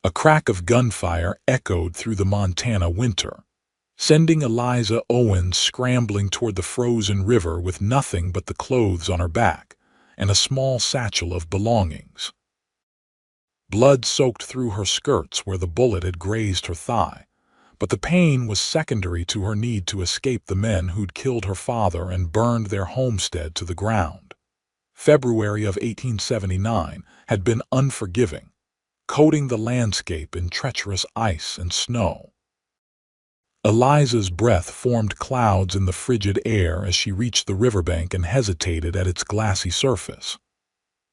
A crack of gunfire echoed through the Montana winter, sending Eliza Owens scrambling toward the frozen river with nothing but the clothes on her back and a small satchel of belongings. Blood soaked through her skirts where the bullet had grazed her thigh, but the pain was secondary to her need to escape the men who'd killed her father and burned their homestead to the ground. February of 1879 had been unforgiving, coating the landscape in treacherous ice and snow. Eliza's breath formed clouds in the frigid air as she reached the riverbank and hesitated at its glassy surface.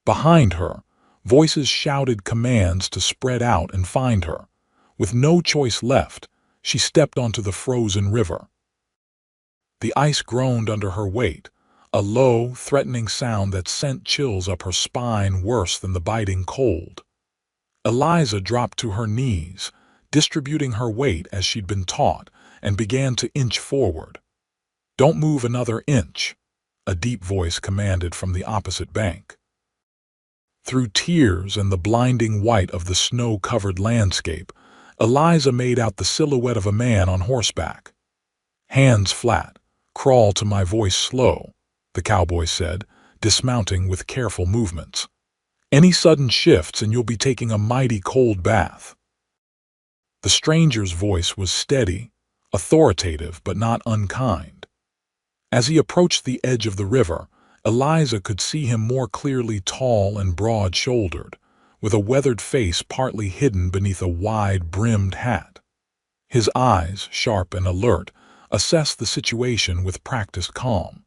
Behind her, voices shouted commands to spread out and find her. With no choice left, she stepped onto the frozen river. The ice groaned under her weight, a low, threatening sound that sent chills up her spine worse than the biting cold. Eliza dropped to her knees, distributing her weight as she'd been taught, and began to inch forward. "Don't move another inch," a deep voice commanded from the opposite bank. Through tears and the blinding white of the snow-covered landscape, Eliza made out the silhouette of a man on horseback. "Hands flat, crawl to my voice slow," the cowboy said, dismounting with careful movements. "Any sudden shifts and you'll be taking a mighty cold bath." The stranger's voice was steady, authoritative but not unkind. As he approached the edge of the river, Eliza could see him more clearly, tall and broad-shouldered, with a weathered face partly hidden beneath a wide-brimmed hat. His eyes, sharp and alert, assessed the situation with practiced calm.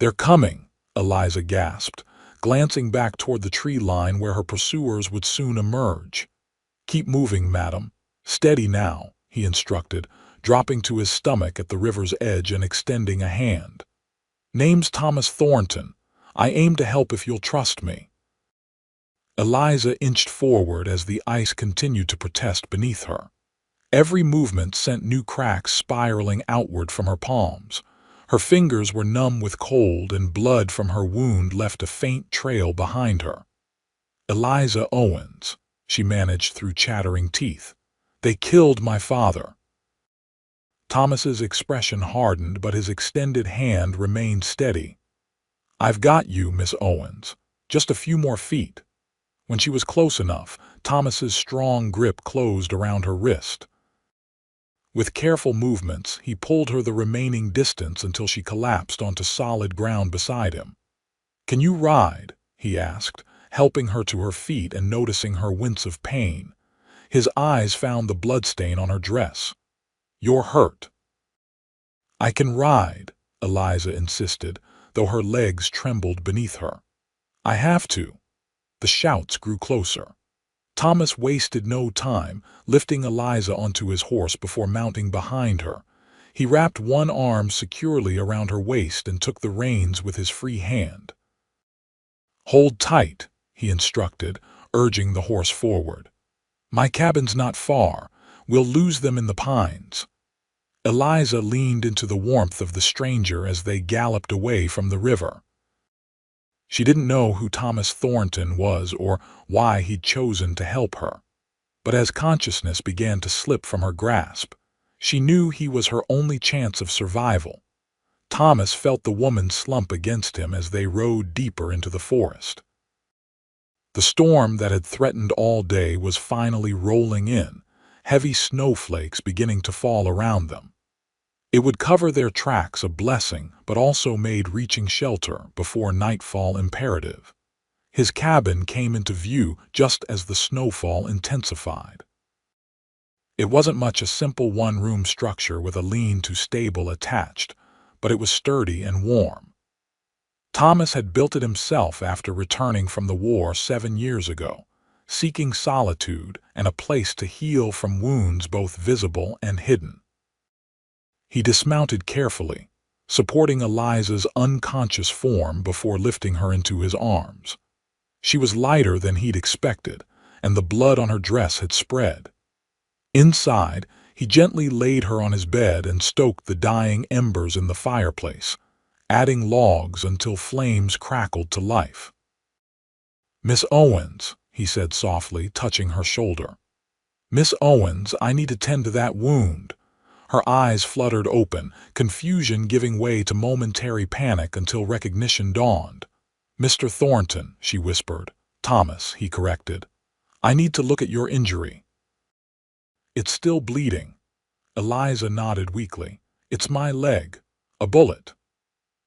"They're coming," Eliza gasped, glancing back toward the tree line where her pursuers would soon emerge. "Keep moving, madam. Steady now," he instructed, dropping to his stomach at the river's edge and extending a hand. "Name's Thomas Thornton. I aim to help if you'll trust me." Eliza inched forward as the ice continued to protest beneath her. Every movement sent new cracks spiraling outward from her palms. Her fingers were numb with cold, and blood from her wound left a faint trail behind her. "Eliza Owens," she managed through chattering teeth. "They killed my father." Thomas's expression hardened, but his extended hand remained steady. "I've got you, Miss Owens. Just a few more feet." When she was close enough, Thomas's strong grip closed around her wrist. With careful movements, he pulled her the remaining distance until she collapsed onto solid ground beside him. "Can you ride?" he asked, helping her to her feet and noticing her wince of pain. His eyes found the bloodstain on her dress. "You're hurt." "I can ride," Eliza insisted, though her legs trembled beneath her. "I have to." The shouts grew closer. Thomas wasted no time, lifting Eliza onto his horse before mounting behind her. He wrapped one arm securely around her waist and took the reins with his free hand. "Hold tight," he instructed, urging the horse forward. "My cabin's not far. We'll lose them in the pines." Eliza leaned into the warmth of the stranger as they galloped away from the river. She didn't know who Thomas Thornton was or why he'd chosen to help her. But as consciousness began to slip from her grasp, she knew he was her only chance of survival. Thomas felt the woman slump against him as they rode deeper into the forest. The storm that had threatened all day was finally rolling in, heavy snowflakes beginning to fall around them. It would cover their tracks, a blessing, but also made reaching shelter before nightfall imperative. His cabin came into view just as the snowfall intensified. It wasn't much, a simple one-room structure with a lean-to stable attached, but it was sturdy and warm. Thomas had built it himself after returning from the war 7 years ago, seeking solitude and a place to heal from wounds both visible and hidden. He dismounted carefully, supporting Eliza's unconscious form before lifting her into his arms. She was lighter than he'd expected, and the blood on her dress had spread. Inside, he gently laid her on his bed and stoked the dying embers in the fireplace, adding logs until flames crackled to life. "Miss Owens," he said softly, touching her shoulder. "Miss Owens, I need to tend to that wound." Her eyes fluttered open, confusion giving way to momentary panic until recognition dawned. "Mr. Thornton," she whispered. "Thomas," he corrected. "I need to look at your injury." "It's still bleeding." Eliza nodded weakly. "It's my leg. A bullet."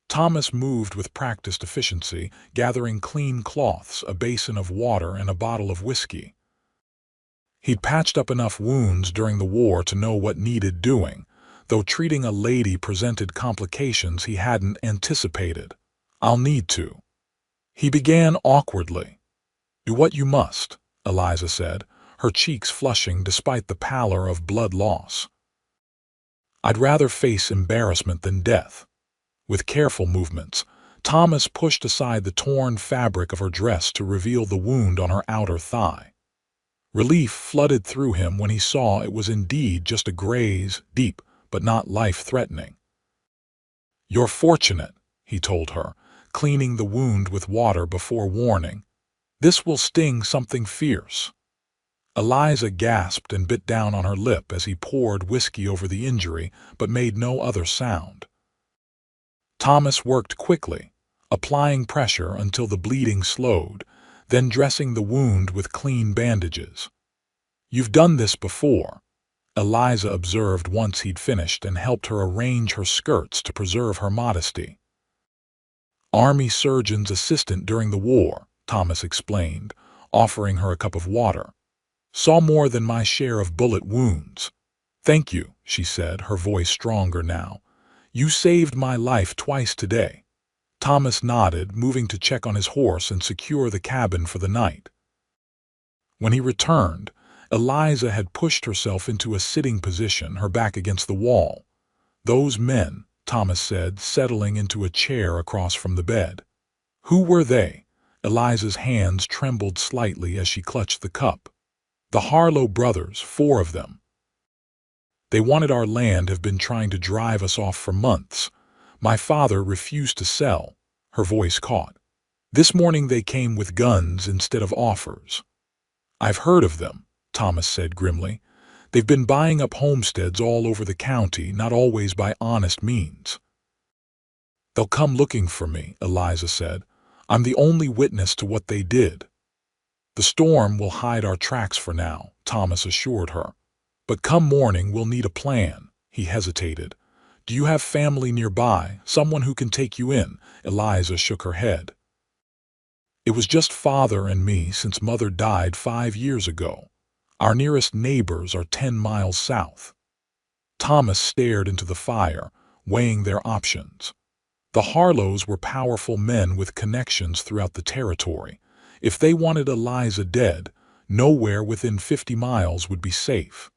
Thomas moved with practiced efficiency, gathering clean cloths, a basin of water, and a bottle of whiskey. He'd patched up enough wounds during the war to know what needed doing, though treating a lady presented complications he hadn't anticipated. "I'll need to." He began awkwardly. "Do what you must," Eliza said, her cheeks flushing despite the pallor of blood loss. "I'd rather face embarrassment than death." With careful movements, Thomas pushed aside the torn fabric of her dress to reveal the wound on her outer thigh. Relief flooded through him when he saw it was indeed just a graze, deep but not life-threatening. "You're fortunate," he told her, cleaning the wound with water before warning. "This will sting something fierce." Eliza gasped and bit down on her lip as he poured whiskey over the injury, but made no other sound. Thomas worked quickly, applying pressure until the bleeding slowed, then dressing the wound with clean bandages. "You've done this before," Eliza observed once he'd finished and helped her arrange her skirts to preserve her modesty. "Army surgeon's assistant during the war," Thomas explained, offering her a cup of water. "Saw more than my share of bullet wounds." "Thank you," she said, her voice stronger now. "You saved my life twice today." Thomas nodded, moving to check on his horse and secure the cabin for the night. When he returned, Eliza had pushed herself into a sitting position, her back against the wall. "Those men," Thomas said, settling into a chair across from the bed. "Who were they?" Eliza's hands trembled slightly as she clutched the cup. "The Harlow brothers, 4 of them. They wanted our land, have been trying to drive us off for months. My father refused to sell." Her voice caught. "This morning they came with guns instead of offers." "I've heard of them," Thomas said grimly. "They've been buying up homesteads all over the county, not always by honest means." "They'll come looking for me," Eliza said. "I'm the only witness to what they did." "The storm will hide our tracks for now," Thomas assured her. "But come morning we'll need a plan." He hesitated. "Do you have family nearby, someone who can take you in?" Eliza shook her head. "It was just father and me since mother died 5 years ago. Our nearest neighbors are 10 miles south." Thomas stared into the fire, weighing their options. The Harlows were powerful men with connections throughout the territory. If they wanted Eliza dead, nowhere within 50 miles would be safe.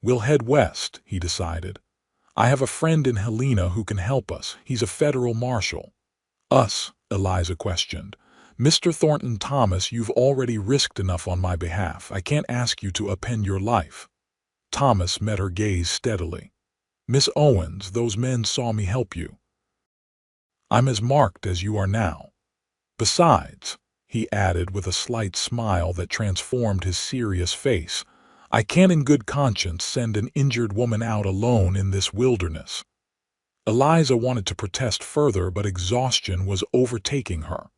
"We'll head west," he decided. "I have a friend in Helena who can help us. He's a federal marshal." "Us?" Eliza questioned. "Mr. Thornton Thomas, you've already risked enough on my behalf. I can't ask you to upend your life." Thomas met her gaze steadily. "Miss Owens, those men saw me help you. I'm as marked as you are now. Besides," he added with a slight smile that transformed his serious face, "I can't in good conscience send an injured woman out alone in this wilderness." Eliza wanted to protest further, but exhaustion was overtaking her.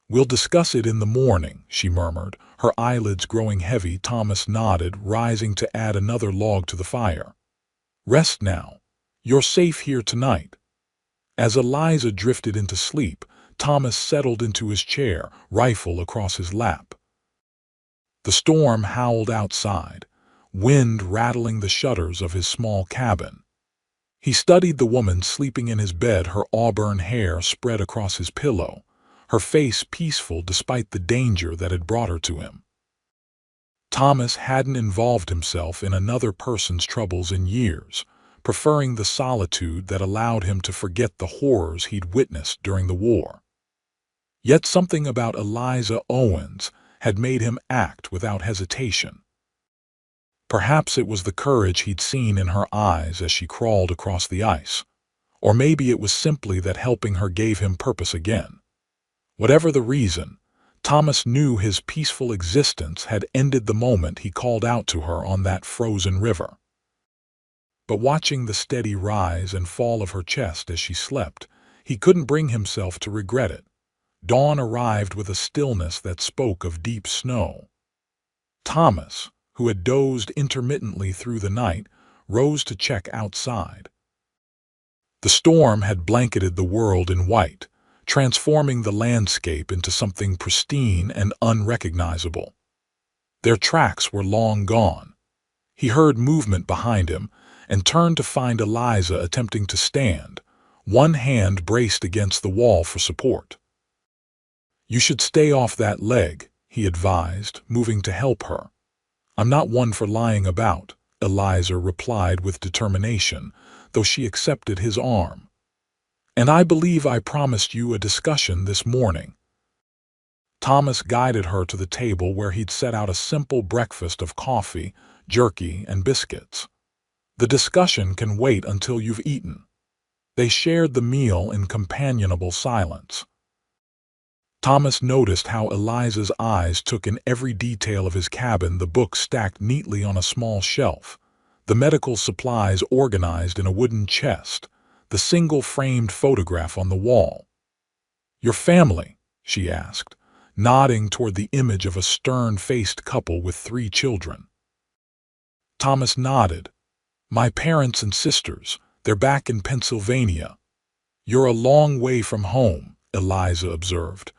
"We'll discuss it in the morning," she murmured, her eyelids growing heavy. Thomas nodded, rising to add another log to the fire. "Rest now. You're safe here tonight." As Eliza drifted into sleep, Thomas settled into his chair, rifle across his lap. The storm howled outside, wind rattling the shutters of his small cabin. He studied the woman sleeping in his bed, her auburn hair spread across his pillow, her face peaceful despite the danger that had brought her to him. Thomas hadn't involved himself in another person's troubles in years, preferring the solitude that allowed him to forget the horrors he'd witnessed during the war. Yet something about Eliza Owens had made him act without hesitation. Perhaps it was the courage he'd seen in her eyes as she crawled across the ice, or maybe it was simply that helping her gave him purpose again. Whatever the reason, Thomas knew his peaceful existence had ended the moment he called out to her on that frozen river. But watching the steady rise and fall of her chest as she slept, he couldn't bring himself to regret it. Dawn arrived with a stillness that spoke of deep snow. Thomas, who had dozed intermittently through the night, rose to check outside. The storm had blanketed the world in white, transforming the landscape into something pristine and unrecognizable. Their tracks were long gone. He heard movement behind him and turned to find Eliza attempting to stand, one hand braced against the wall for support. "You should stay off that leg," he advised, moving to help her. "I'm not one for lying about," Eliza replied with determination, though she accepted his arm. "And I believe I promised you a discussion this morning." Thomas guided her to the table where he'd set out a simple breakfast of coffee, jerky, and biscuits. "The discussion can wait until you've eaten." They shared the meal in companionable silence. Thomas noticed how Eliza's eyes took in every detail of his cabin, the books stacked neatly on a small shelf, the medical supplies organized in a wooden chest, the single-framed photograph on the wall. "Your family?" she asked, nodding toward the image of a stern-faced couple with 3 children. Thomas nodded. "My parents and sisters, they're back in Pennsylvania." "You're a long way from home," Eliza observed.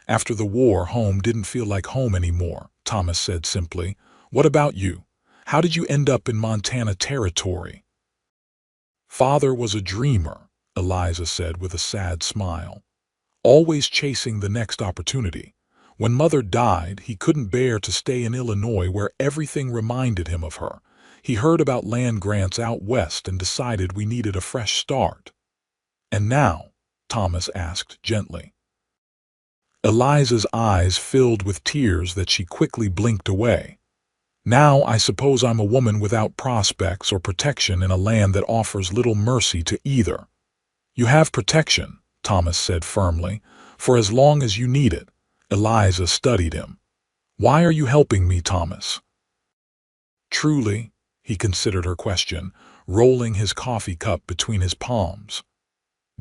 "After the war, home didn't feel like home anymore," Thomas said simply. "What about you? How did you end up in Montana Territory?" "Father was a dreamer," Eliza said with a sad smile. "Always chasing the next opportunity. When Mother died, he couldn't bear to stay in Illinois where everything reminded him of her. He heard about land grants out west and decided we needed a fresh start." "And now?" Thomas asked gently. Eliza's eyes filled with tears that she quickly blinked away. "Now I suppose I'm a woman without prospects or protection in a land that offers little mercy to either." "You have protection," Thomas said firmly, "for as long as you need it." Eliza studied him. "Why are you helping me, Thomas?" "Truly?" He considered her question, rolling his coffee cup between his palms.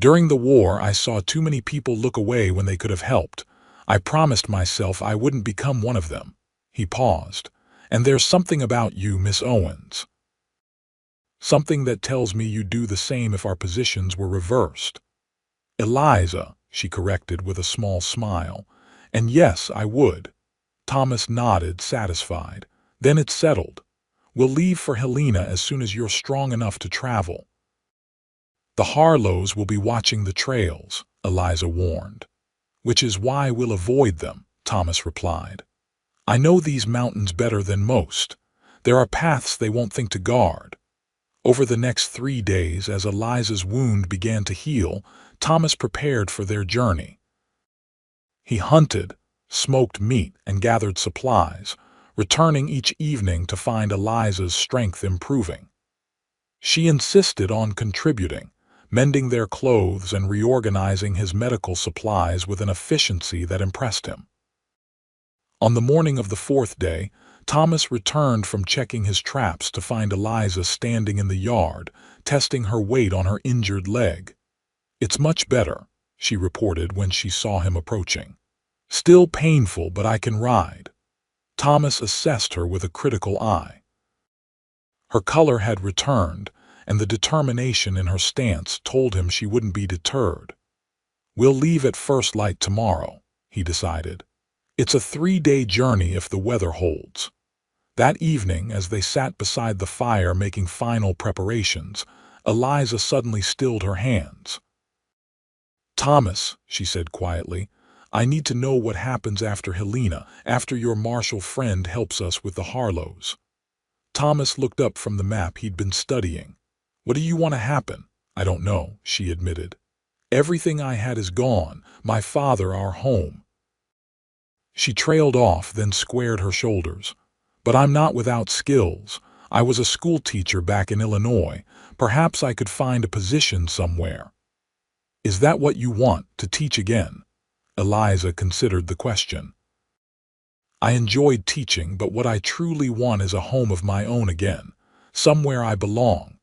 "During the war, I saw too many people look away when they could have helped. I promised myself I wouldn't become one of them." He paused. "And there's something about you, Miss Owens. Something that tells me you'd do the same if our positions were reversed." "Eliza," she corrected with a small smile. "And yes, I would." Thomas nodded, satisfied. "Then it's settled. We'll leave for Helena as soon as you're strong enough to travel." "The Harlows will be watching the trails," Eliza warned. "Which is why we'll avoid them," Thomas replied. "I know these mountains better than most. There are paths they won't think to guard." Over the next 3 days, as Eliza's wound began to heal, Thomas prepared for their journey. He hunted, smoked meat, and gathered supplies, returning each evening to find Eliza's strength improving. She insisted on contributing, mending their clothes and reorganizing his medical supplies with an efficiency that impressed him. On the morning of the 4th day, Thomas returned from checking his traps to find Eliza standing in the yard, testing her weight on her injured leg. "It's much better," she reported when she saw him approaching. "Still painful, but I can ride." Thomas assessed her with a critical eye. Her color had returned, and the determination in her stance told him she wouldn't be deterred. "We'll leave at first light tomorrow," he decided. "It's a 3-day journey if the weather holds." That evening, as they sat beside the fire making final preparations, Eliza suddenly stilled her hands. "Thomas," she said quietly, "I need to know what happens after Helena, after your Marshall friend helps us with the Harlows." Thomas looked up from the map he'd been studying. "What do you want to happen?" "I don't know," she admitted. "Everything I had is gone, my father, our home." She trailed off, then squared her shoulders. "But I'm not without skills. I was a school teacher back in Illinois. Perhaps I could find a position somewhere." "Is that what you want, to teach again?" Eliza considered the question. I enjoyed teaching, but what I truly want is a home of my own again, somewhere I belong."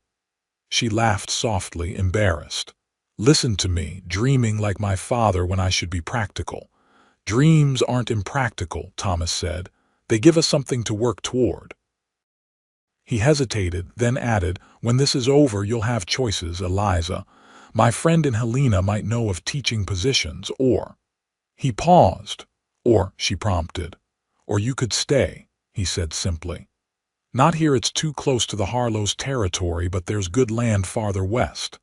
She laughed softly, embarrassed. "Listen to me, dreaming like my father when I should be practical." "Dreams aren't impractical," Thomas said. "They give us something to work toward." He hesitated, then added, "When this is over, you'll have choices, Eliza. My friend in Helena might know of teaching positions, or—" He paused. "Or," she prompted. "Or you could stay," he said simply. "Not here, it's too close to the Harlow's territory, but there's good land farther west."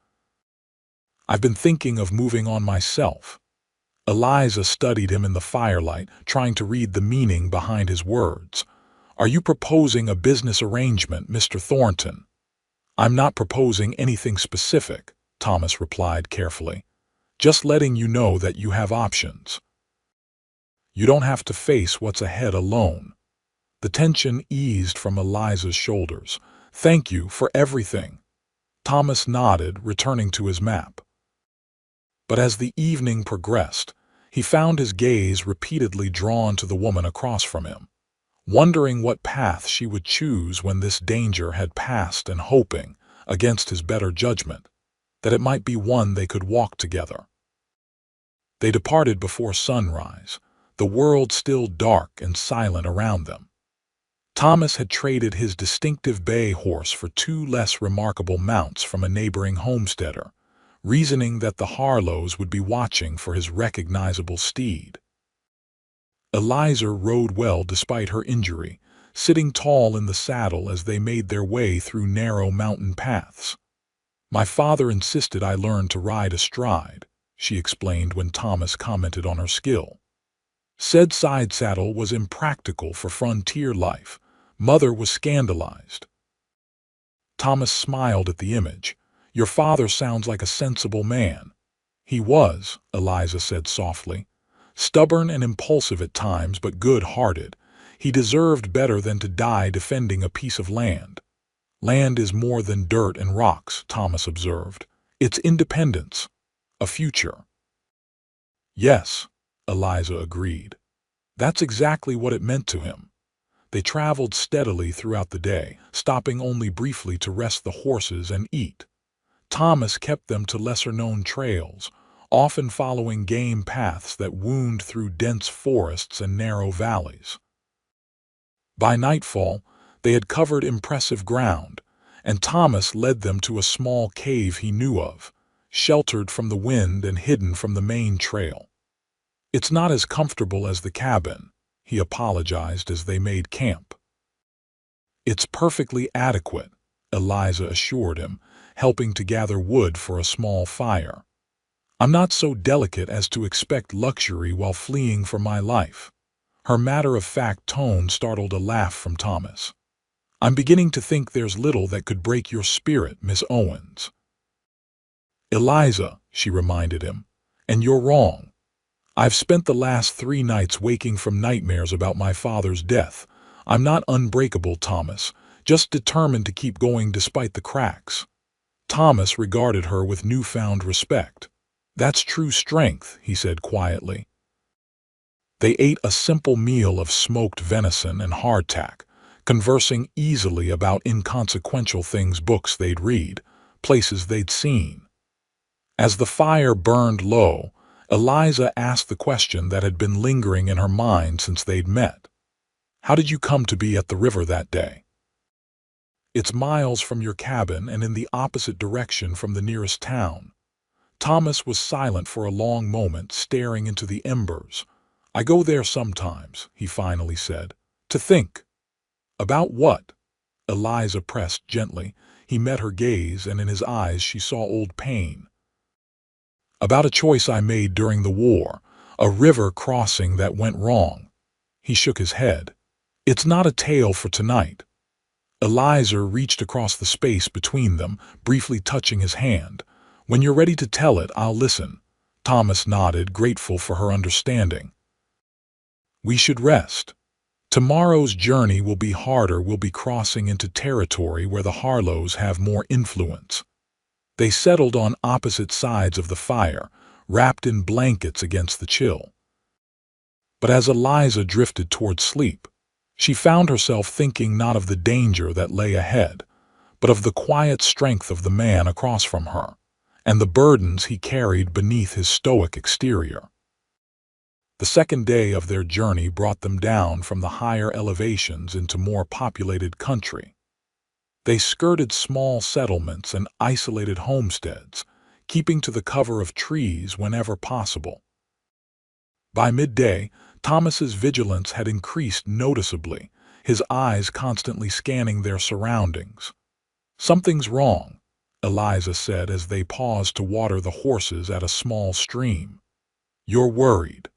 "I've been thinking of moving on myself." Eliza studied him in the firelight, trying to read the meaning behind his words. "Are you proposing a business arrangement, Mr. Thornton?" "I'm not proposing anything specific," Thomas replied carefully. "Just letting you know that you have options. You don't have to face what's ahead alone." The tension eased from Eliza's shoulders. "Thank you for everything." Thomas nodded, returning to his map. But as the evening progressed, he found his gaze repeatedly drawn to the woman across from him, wondering what path she would choose when this danger had passed and hoping, against his better judgment, that it might be one they could walk together. They departed before sunrise, the world still dark and silent around them. Thomas had traded his distinctive bay horse for two less remarkable mounts from a neighboring homesteader, reasoning that the Harlows would be watching for his recognizable steed. Eliza rode well despite her injury, sitting tall in the saddle as they made their way through narrow mountain paths. "My father insisted I learn to ride astride," she explained when Thomas commented on her skill. "Said side saddle was impractical for frontier life. Mother was scandalized." Thomas smiled at the image. "Your father sounds like a sensible man." "He was," Eliza said softly. "Stubborn and impulsive at times, but good-hearted. He deserved better than to die defending a piece of land." "Land is more than dirt and rocks," Thomas observed. "It's independence, a future." "Yes," Eliza agreed. That's exactly what it meant to him. They traveled steadily throughout the day, stopping only briefly to rest the horses and eat. Thomas kept them to lesser-known trails, often following game paths that wound through dense forests and narrow valleys. By nightfall, they had covered impressive ground, and Thomas led them to a small cave he knew of, sheltered from the wind and hidden from the main trail. "It's not as comfortable as the cabin," he apologized as they made camp. "It's perfectly adequate," Eliza assured him, helping to gather wood for a small fire. "I'm not so delicate as to expect luxury while fleeing for my life." Her matter-of-fact tone startled a laugh from Thomas. "I'm beginning to think there's little that could break your spirit, Miss Owens." "Eliza," she reminded him, "and you're wrong. I've spent the last 3 nights waking from nightmares about my father's death. I'm not unbreakable, Thomas, just determined to keep going despite the cracks." Thomas regarded her with newfound respect. "That's true strength," he said quietly. They ate a simple meal of smoked venison and hardtack, conversing easily about inconsequential things, books they'd read, places they'd seen. As the fire burned low, Eliza asked the question that had been lingering in her mind since they'd met. "How did you come to be at the river that day?" "It's miles from your cabin and in the opposite direction from the nearest town." Thomas was silent for a long moment, staring into the embers. "I go there sometimes," he finally said. "To think." "About what?" Eliza pressed gently. He met her gaze, and in his eyes she saw old pain. "About a choice I made during the war, a river crossing that went wrong." He shook his head. "It's not a tale for tonight." Eliza reached across the space between them, briefly touching his hand. "When you're ready to tell it, I'll listen." Thomas nodded, grateful for her understanding. "We should rest. Tomorrow's journey will be harder. We'll be crossing into territory where the Harlows have more influence." They settled on opposite sides of the fire, wrapped in blankets against the chill. But as Eliza drifted toward sleep, she found herself thinking not of the danger that lay ahead, but of the quiet strength of the man across from her, and the burdens he carried beneath his stoic exterior. The second day of their journey brought them down from the higher elevations into more populated country. They skirted small settlements and isolated homesteads, keeping to the cover of trees whenever possible. By midday, Thomas's vigilance had increased noticeably, his eyes constantly scanning their surroundings. "Something's wrong," Eliza said as they paused to water the horses at a small stream. "You're worried."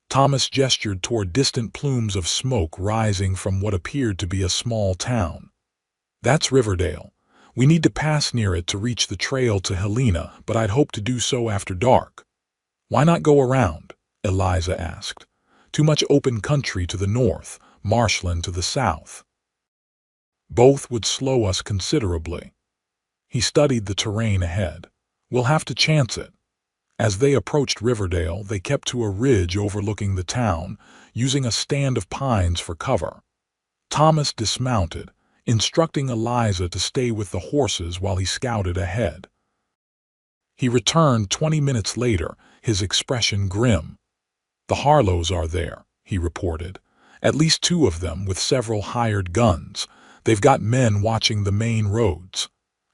Thomas gestured toward distant plumes of smoke rising from what appeared to be a small town. "That's Riverdale. We need to pass near it to reach the trail to Helena, but I'd hope to do so after dark." "Why not go around?" Eliza asked. "Too much open country to the north, marshland to the south." "Both would slow us considerably." He studied the terrain ahead. "We'll have to chance it." As they approached Riverdale, they kept to a ridge overlooking the town, using a stand of pines for cover. Thomas dismounted, instructing Eliza to stay with the horses while he scouted ahead. He returned 20 minutes later, his expression grim. "The Harlows are there," he reported. "At least 2 of them with several hired guns. They've got men watching the main roads."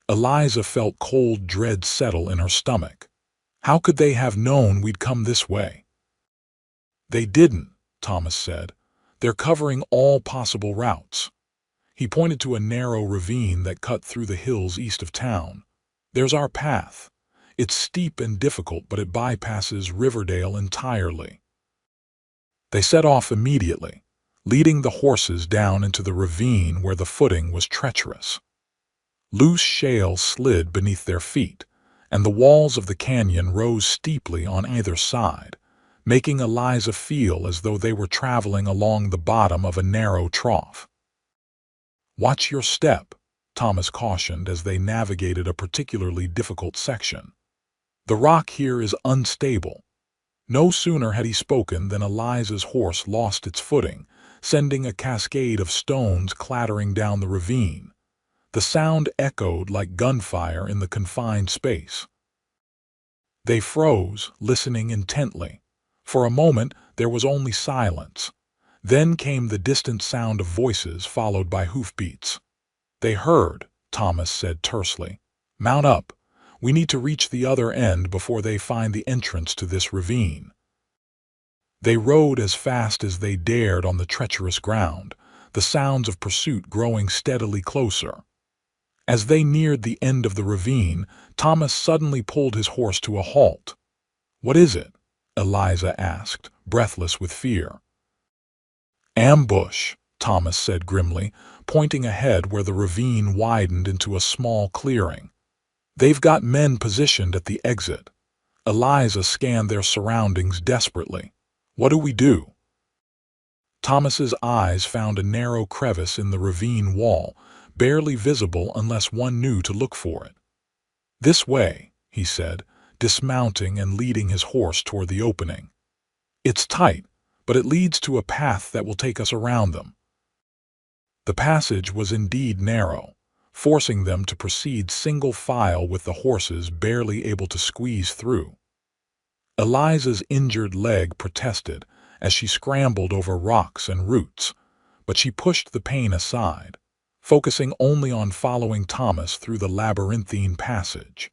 Eliza felt cold dread settle in her stomach. How could they have known we'd come this way? "They didn't," Thomas said. "They're covering all possible routes." He pointed to a narrow ravine that cut through the hills east of town. "There's our path. It's steep and difficult, but it bypasses Riverdale entirely." They set off immediately, leading the horses down into the ravine where the footing was treacherous. Loose shale slid beneath their feet, and the walls of the canyon rose steeply on either side, making Eliza feel as though they were traveling along the bottom of a narrow trough. "Watch your step," Thomas cautioned as they navigated a particularly difficult section. "The rock here is unstable." No sooner had he spoken than Eliza's horse lost its footing, sending a cascade of stones clattering down the ravine. The sound echoed like gunfire in the confined space. They froze, listening intently. For a moment, there was only silence. Then came the distant sound of voices followed by hoofbeats. "They heard," Thomas said tersely. "Mount up. We need to reach the other end before they find the entrance to this ravine." They rode as fast as they dared on the treacherous ground, the sounds of pursuit growing steadily closer. As they neared the end of the ravine, Thomas suddenly pulled his horse to a halt. "What is it?" Eliza asked, breathless with fear. "Ambush," Thomas said grimly, pointing ahead where the ravine widened into a small clearing. "They've got men positioned at the exit." Eliza scanned their surroundings desperately. "What do we do?" Thomas's eyes found a narrow crevice in the ravine wall, barely visible unless one knew to look for it. "This way," he said, dismounting and leading his horse toward the opening. "It's tight, but it leads to a path that will take us around them." The passage was indeed narrow, forcing them to proceed single file with the horses barely able to squeeze through. Eliza's injured leg protested as she scrambled over rocks and roots, but she pushed the pain aside, focusing only on following Thomas through the labyrinthine passage.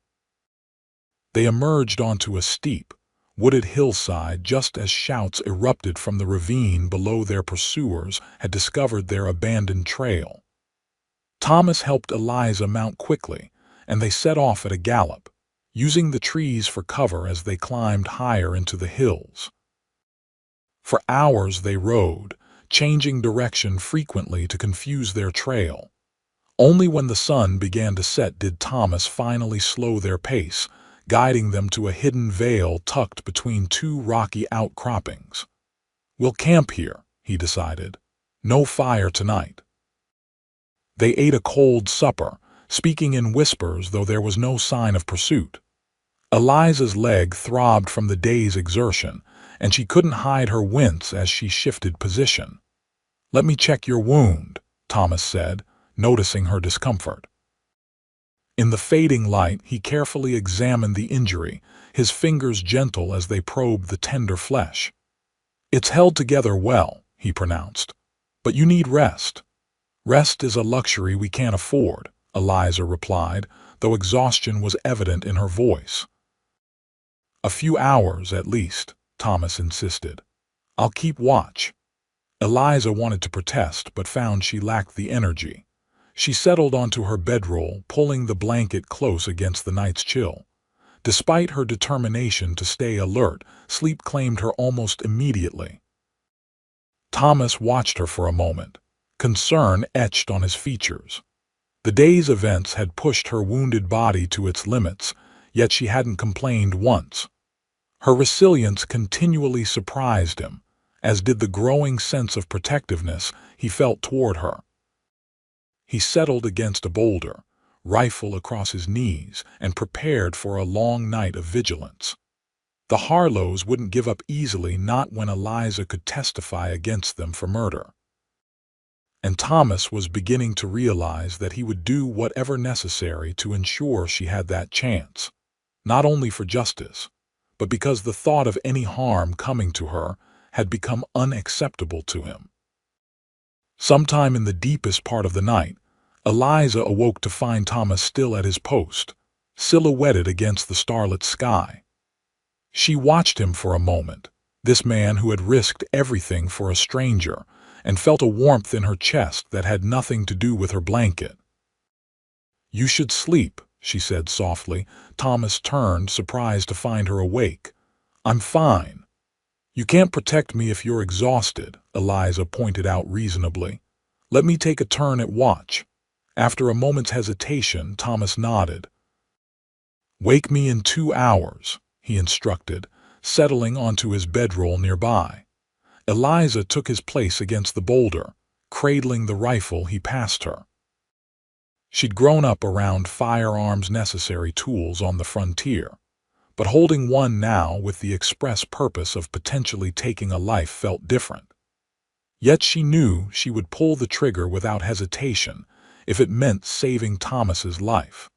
They emerged onto a steep, wooded hillside just as shouts erupted from the ravine below. Their pursuers had discovered their abandoned trail. Thomas helped Eliza mount quickly, and they set off at a gallop, using the trees for cover as they climbed higher into the hills. For hours they rode, changing direction frequently to confuse their trail. Only when the sun began to set did Thomas finally slow their pace, guiding them to a hidden vale tucked between 2 rocky outcroppings. "We'll camp here," he decided. "No fire tonight." They ate a cold supper, speaking in whispers though there was no sign of pursuit. Eliza's leg throbbed from the day's exertion, and she couldn't hide her wince as she shifted position. "Let me check your wound," Thomas said, noticing her discomfort. In the fading light, he carefully examined the injury, his fingers gentle as they probed the tender flesh. "It's held together well," he pronounced, "but you need rest." "Rest is a luxury we can't afford," Eliza replied, though exhaustion was evident in her voice. "A few hours, at least," Thomas insisted. "I'll keep watch." Eliza wanted to protest, but found she lacked the energy. She settled onto her bedroll, pulling the blanket close against the night's chill. Despite her determination to stay alert, sleep claimed her almost immediately. Thomas watched her for a moment, concern etched on his features. The day's events had pushed her wounded body to its limits, yet she hadn't complained once. Her resilience continually surprised him, as did the growing sense of protectiveness he felt toward her. He settled against a boulder, rifle across his knees, and prepared for a long night of vigilance. The Harlows wouldn't give up easily, not when Eliza could testify against them for murder. And Thomas was beginning to realize that he would do whatever necessary to ensure she had that chance, not only for justice, but because the thought of any harm coming to her had become unacceptable to him. Sometime in the deepest part of the night, Eliza awoke to find Thomas still at his post, silhouetted against the starlit sky. She watched him for a moment, this man who had risked everything for a stranger, and felt a warmth in her chest that had nothing to do with her blanket. "You should sleep," she said softly. Thomas turned, surprised to find her awake. "I'm fine." "You can't protect me if you're exhausted," Eliza pointed out reasonably. "Let me take a turn at watch." After a moment's hesitation, Thomas nodded. "Wake me in 2 hours," he instructed, settling onto his bedroll nearby. Eliza took his place against the boulder, cradling the rifle he passed her. She'd grown up around firearms-necessary tools on the frontier, but holding one now with the express purpose of potentially taking a life felt different. Yet she knew she would pull the trigger without hesitation if it meant saving Thomas's life.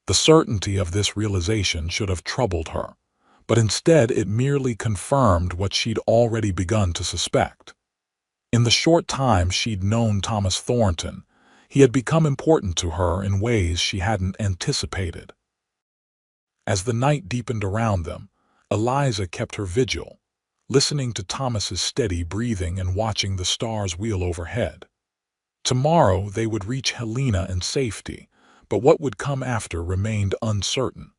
The certainty of this realization should have troubled her, but instead it merely confirmed what she'd already begun to suspect. In the short time she'd known Thomas Thornton, he had become important to her in ways she hadn't anticipated. As the night deepened around them, Eliza kept her vigil, listening to Thomas's steady breathing and watching the stars wheel overhead. Tomorrow they would reach Helena in safety, but what would come after remained uncertain.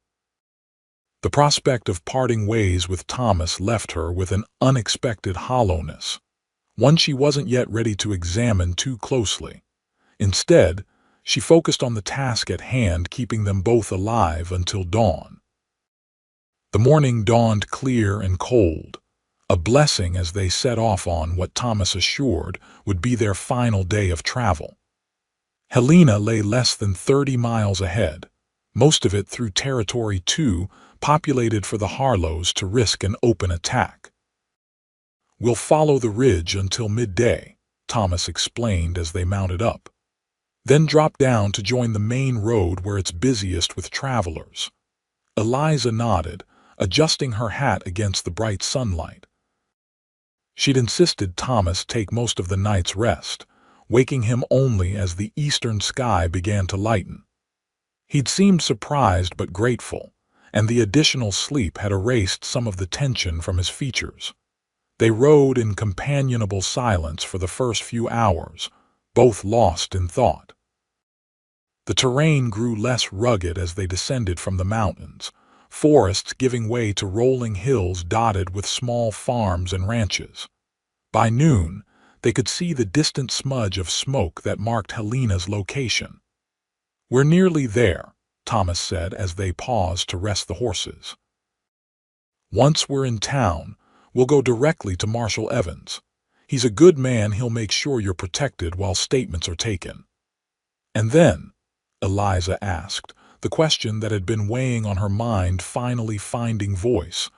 The prospect of parting ways with Thomas left her with an unexpected hollowness, one she wasn't yet ready to examine too closely. Instead, she focused on the task at hand, keeping them both alive until dawn. The morning dawned clear and cold, a blessing as they set off on what Thomas assured would be their final day of travel. Helena lay less than 30 miles ahead, most of it through territory too populated for the Harlows to risk an open attack. "We'll follow the ridge until midday," Thomas explained as they mounted up, "then drop down to join the main road where it's busiest with travelers." Eliza nodded, adjusting her hat against the bright sunlight. She'd insisted Thomas take most of the night's rest, waking him only as the eastern sky began to lighten. He'd seemed surprised but grateful, and the additional sleep had erased some of the tension from his features. They rode in companionable silence for the first few hours, both lost in thought. The terrain grew less rugged as they descended from the mountains, forests giving way to rolling hills dotted with small farms and ranches. By noon, they could see the distant smudge of smoke that marked Helena's location. "We're nearly there," Thomas said as they paused to rest the horses. "Once we're in town, we'll go directly to Marshal Evans. He's a good man, he'll make sure you're protected while statements are taken." "And then?" Eliza asked, the question that had been weighing on her mind finally finding voice.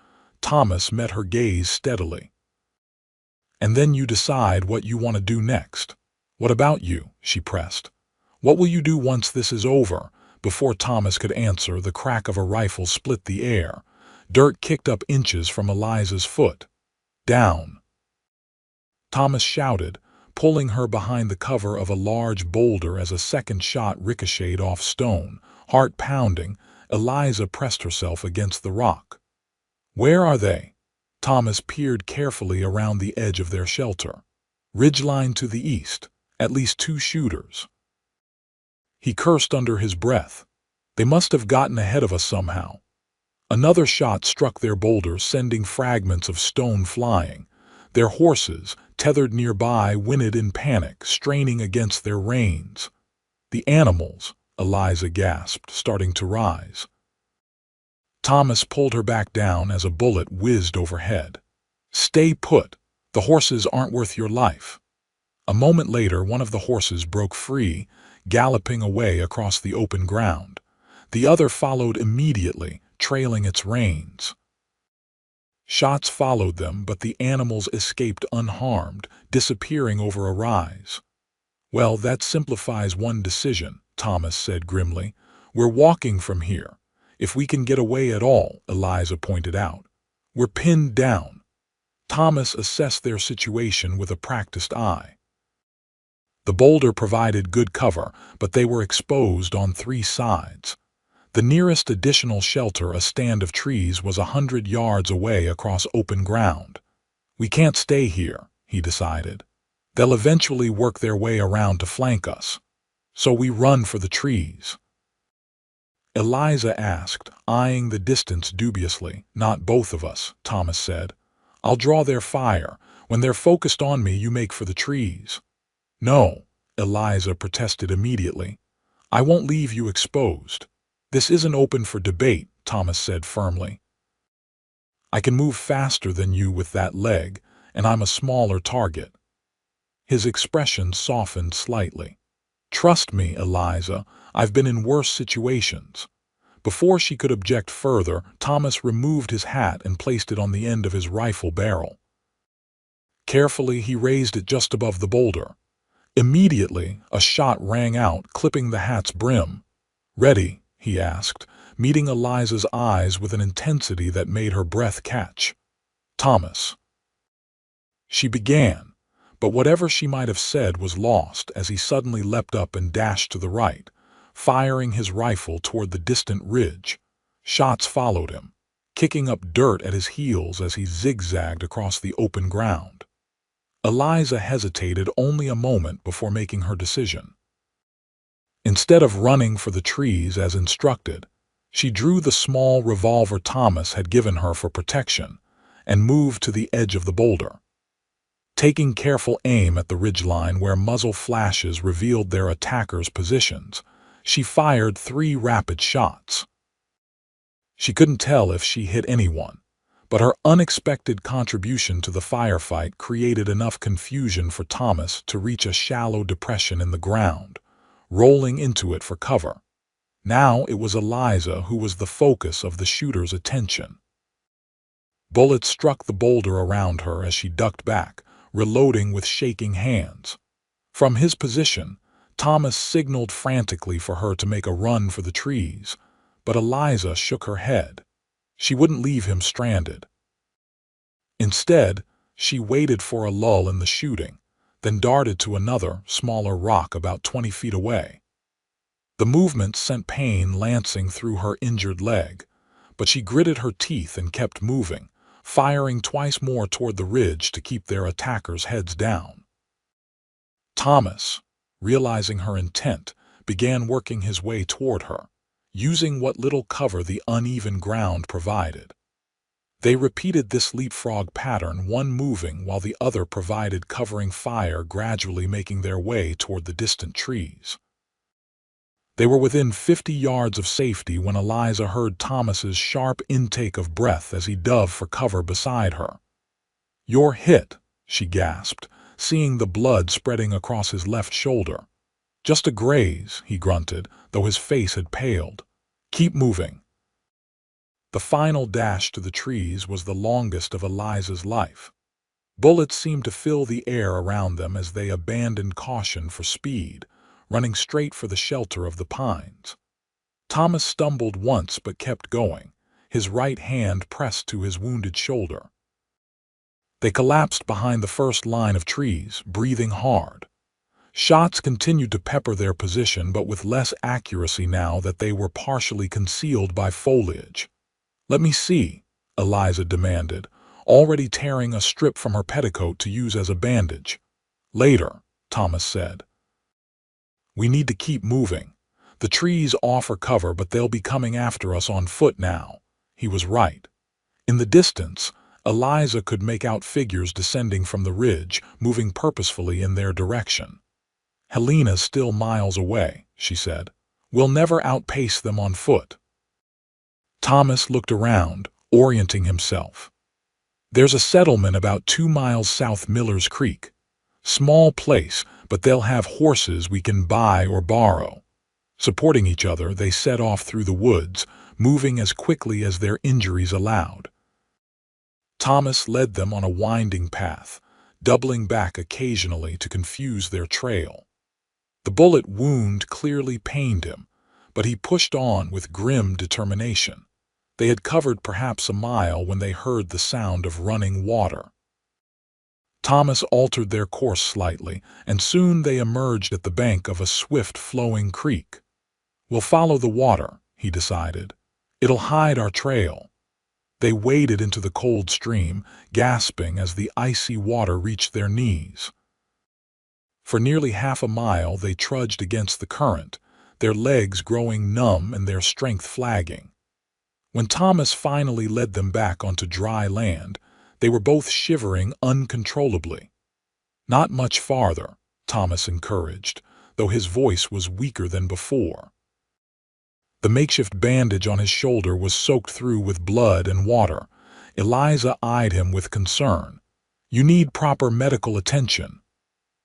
Thomas met her gaze steadily. "And then you decide what you want to do next. What about you?" she pressed. "What will you do once this is over?" Before Thomas could answer, the crack of a rifle split the air. Dirt kicked up inches from Eliza's foot. "Down!" Thomas shouted, pulling her behind the cover of a large boulder as a second shot ricocheted off stone. Heart pounding, Eliza pressed herself against the rock. "Where are they?" Thomas peered carefully around the edge of their shelter. "Ridgeline to the east, at least 2 shooters." He cursed under his breath. They must have gotten ahead of us somehow. Another shot struck their boulder, sending fragments of stone flying. Their horses, tethered nearby, whinnied in panic, straining against their reins. "The animals," Eliza gasped, starting to rise. Thomas pulled her back down as a bullet whizzed overhead. "Stay put. The horses aren't worth your life." A moment later, one of the horses broke free, galloping away across the open ground. The other followed immediately, trailing its reins. Shots followed them, but the animals escaped unharmed, disappearing over a rise. "Well, that simplifies one decision," Thomas said grimly. "We're walking from here. If we can get away at all," Eliza pointed out. "We're pinned down." Thomas assessed their situation with a practiced eye. The boulder provided good cover, but they were exposed on 3 sides. The nearest additional shelter, a stand of trees, was 100 yards away across open ground. "We can't stay here," he decided. "They'll eventually work their way around to flank us. So we run for the trees." Eliza asked, eyeing the distance dubiously. "Not both of us," Thomas said. "I'll draw their fire. When they're focused on me, you make for the trees." "No," Eliza protested immediately. "I won't leave you exposed." "This isn't open for debate," Thomas said firmly. "I can move faster than you with that leg, and I'm a smaller target." His expression softened slightly. "Trust me, Eliza, I've been in worse situations." Before she could object further, Thomas removed his hat and placed it on the end of his rifle barrel. Carefully, he raised it just above the boulder. Immediately, a shot rang out, clipping the hat's brim. "Ready?" he asked, meeting Eliza's eyes with an intensity that made her breath catch. "Thomas." She began, but whatever she might have said was lost as he suddenly leapt up and dashed to the right, firing his rifle toward the distant ridge. Shots followed him, kicking up dirt at his heels as he zigzagged across the open ground. Eliza hesitated only a moment before making her decision. Instead of running for the trees as instructed, she drew the small revolver Thomas had given her for protection and moved to the edge of the boulder. Taking careful aim at the ridgeline where muzzle flashes revealed their attackers' positions, she fired 3 rapid shots. She couldn't tell if she hit anyone, but her unexpected contribution to the firefight created enough confusion for Thomas to reach a shallow depression in the ground, rolling into it for cover. Now it was Eliza who was the focus of the shooter's attention. Bullets struck the boulder around her as she ducked back, reloading with shaking hands. From his position, Thomas signaled frantically for her to make a run for the trees, but Eliza shook her head. She wouldn't leave him stranded. Instead, she waited for a lull in the shooting, then darted to another, smaller rock about 20 feet away. The movement sent pain lancing through her injured leg, but she gritted her teeth and kept moving, firing twice more toward the ridge to keep their attackers' heads down. Thomas, realizing her intent, began working his way toward her, using what little cover the uneven ground provided. They repeated this leapfrog pattern, one moving while the other provided covering fire, gradually making their way toward the distant trees. They were within 50 yards of safety when Eliza heard Thomas's sharp intake of breath as he dove for cover beside her. "You're hit," she gasped, seeing the blood spreading across his left shoulder. "Just a graze," he grunted, though his face had paled. "Keep moving." The final dash to the trees was the longest of Eliza's life. Bullets seemed to fill the air around them as they abandoned caution for speed, running straight for the shelter of the pines. Thomas stumbled once but kept going, his right hand pressed to his wounded shoulder. They collapsed behind the first line of trees, breathing hard. Shots continued to pepper their position, but with less accuracy now that they were partially concealed by foliage. "Let me see," Eliza demanded, already tearing a strip from her petticoat to use as a bandage. "Later," Thomas said. "We need to keep moving. The trees offer cover, but they'll be coming after us on foot now." He was right. In the distance, Eliza could make out figures descending from the ridge, moving purposefully in their direction. "Helena's still miles away," she said. "We'll never outpace them on foot." Thomas looked around, orienting himself. "There's a settlement about 2 miles south Miller's Creek. Small place, but they'll have horses we can buy or borrow." Supporting each other, they set off through the woods, moving as quickly as their injuries allowed. Thomas led them on a winding path, doubling back occasionally to confuse their trail. The bullet wound clearly pained him, but he pushed on with grim determination. They had covered perhaps a mile when they heard the sound of running water. Thomas altered their course slightly, and soon they emerged at the bank of a swift-flowing creek. "We'll follow the water," he decided. "It'll hide our trail." They waded into the cold stream, gasping as the icy water reached their knees. For nearly half a mile they trudged against the current, their legs growing numb and their strength flagging. When Thomas finally led them back onto dry land, they were both shivering uncontrollably. "Not much farther," Thomas encouraged, though his voice was weaker than before. The makeshift bandage on his shoulder was soaked through with blood and water. Eliza eyed him with concern. "You need proper medical attention."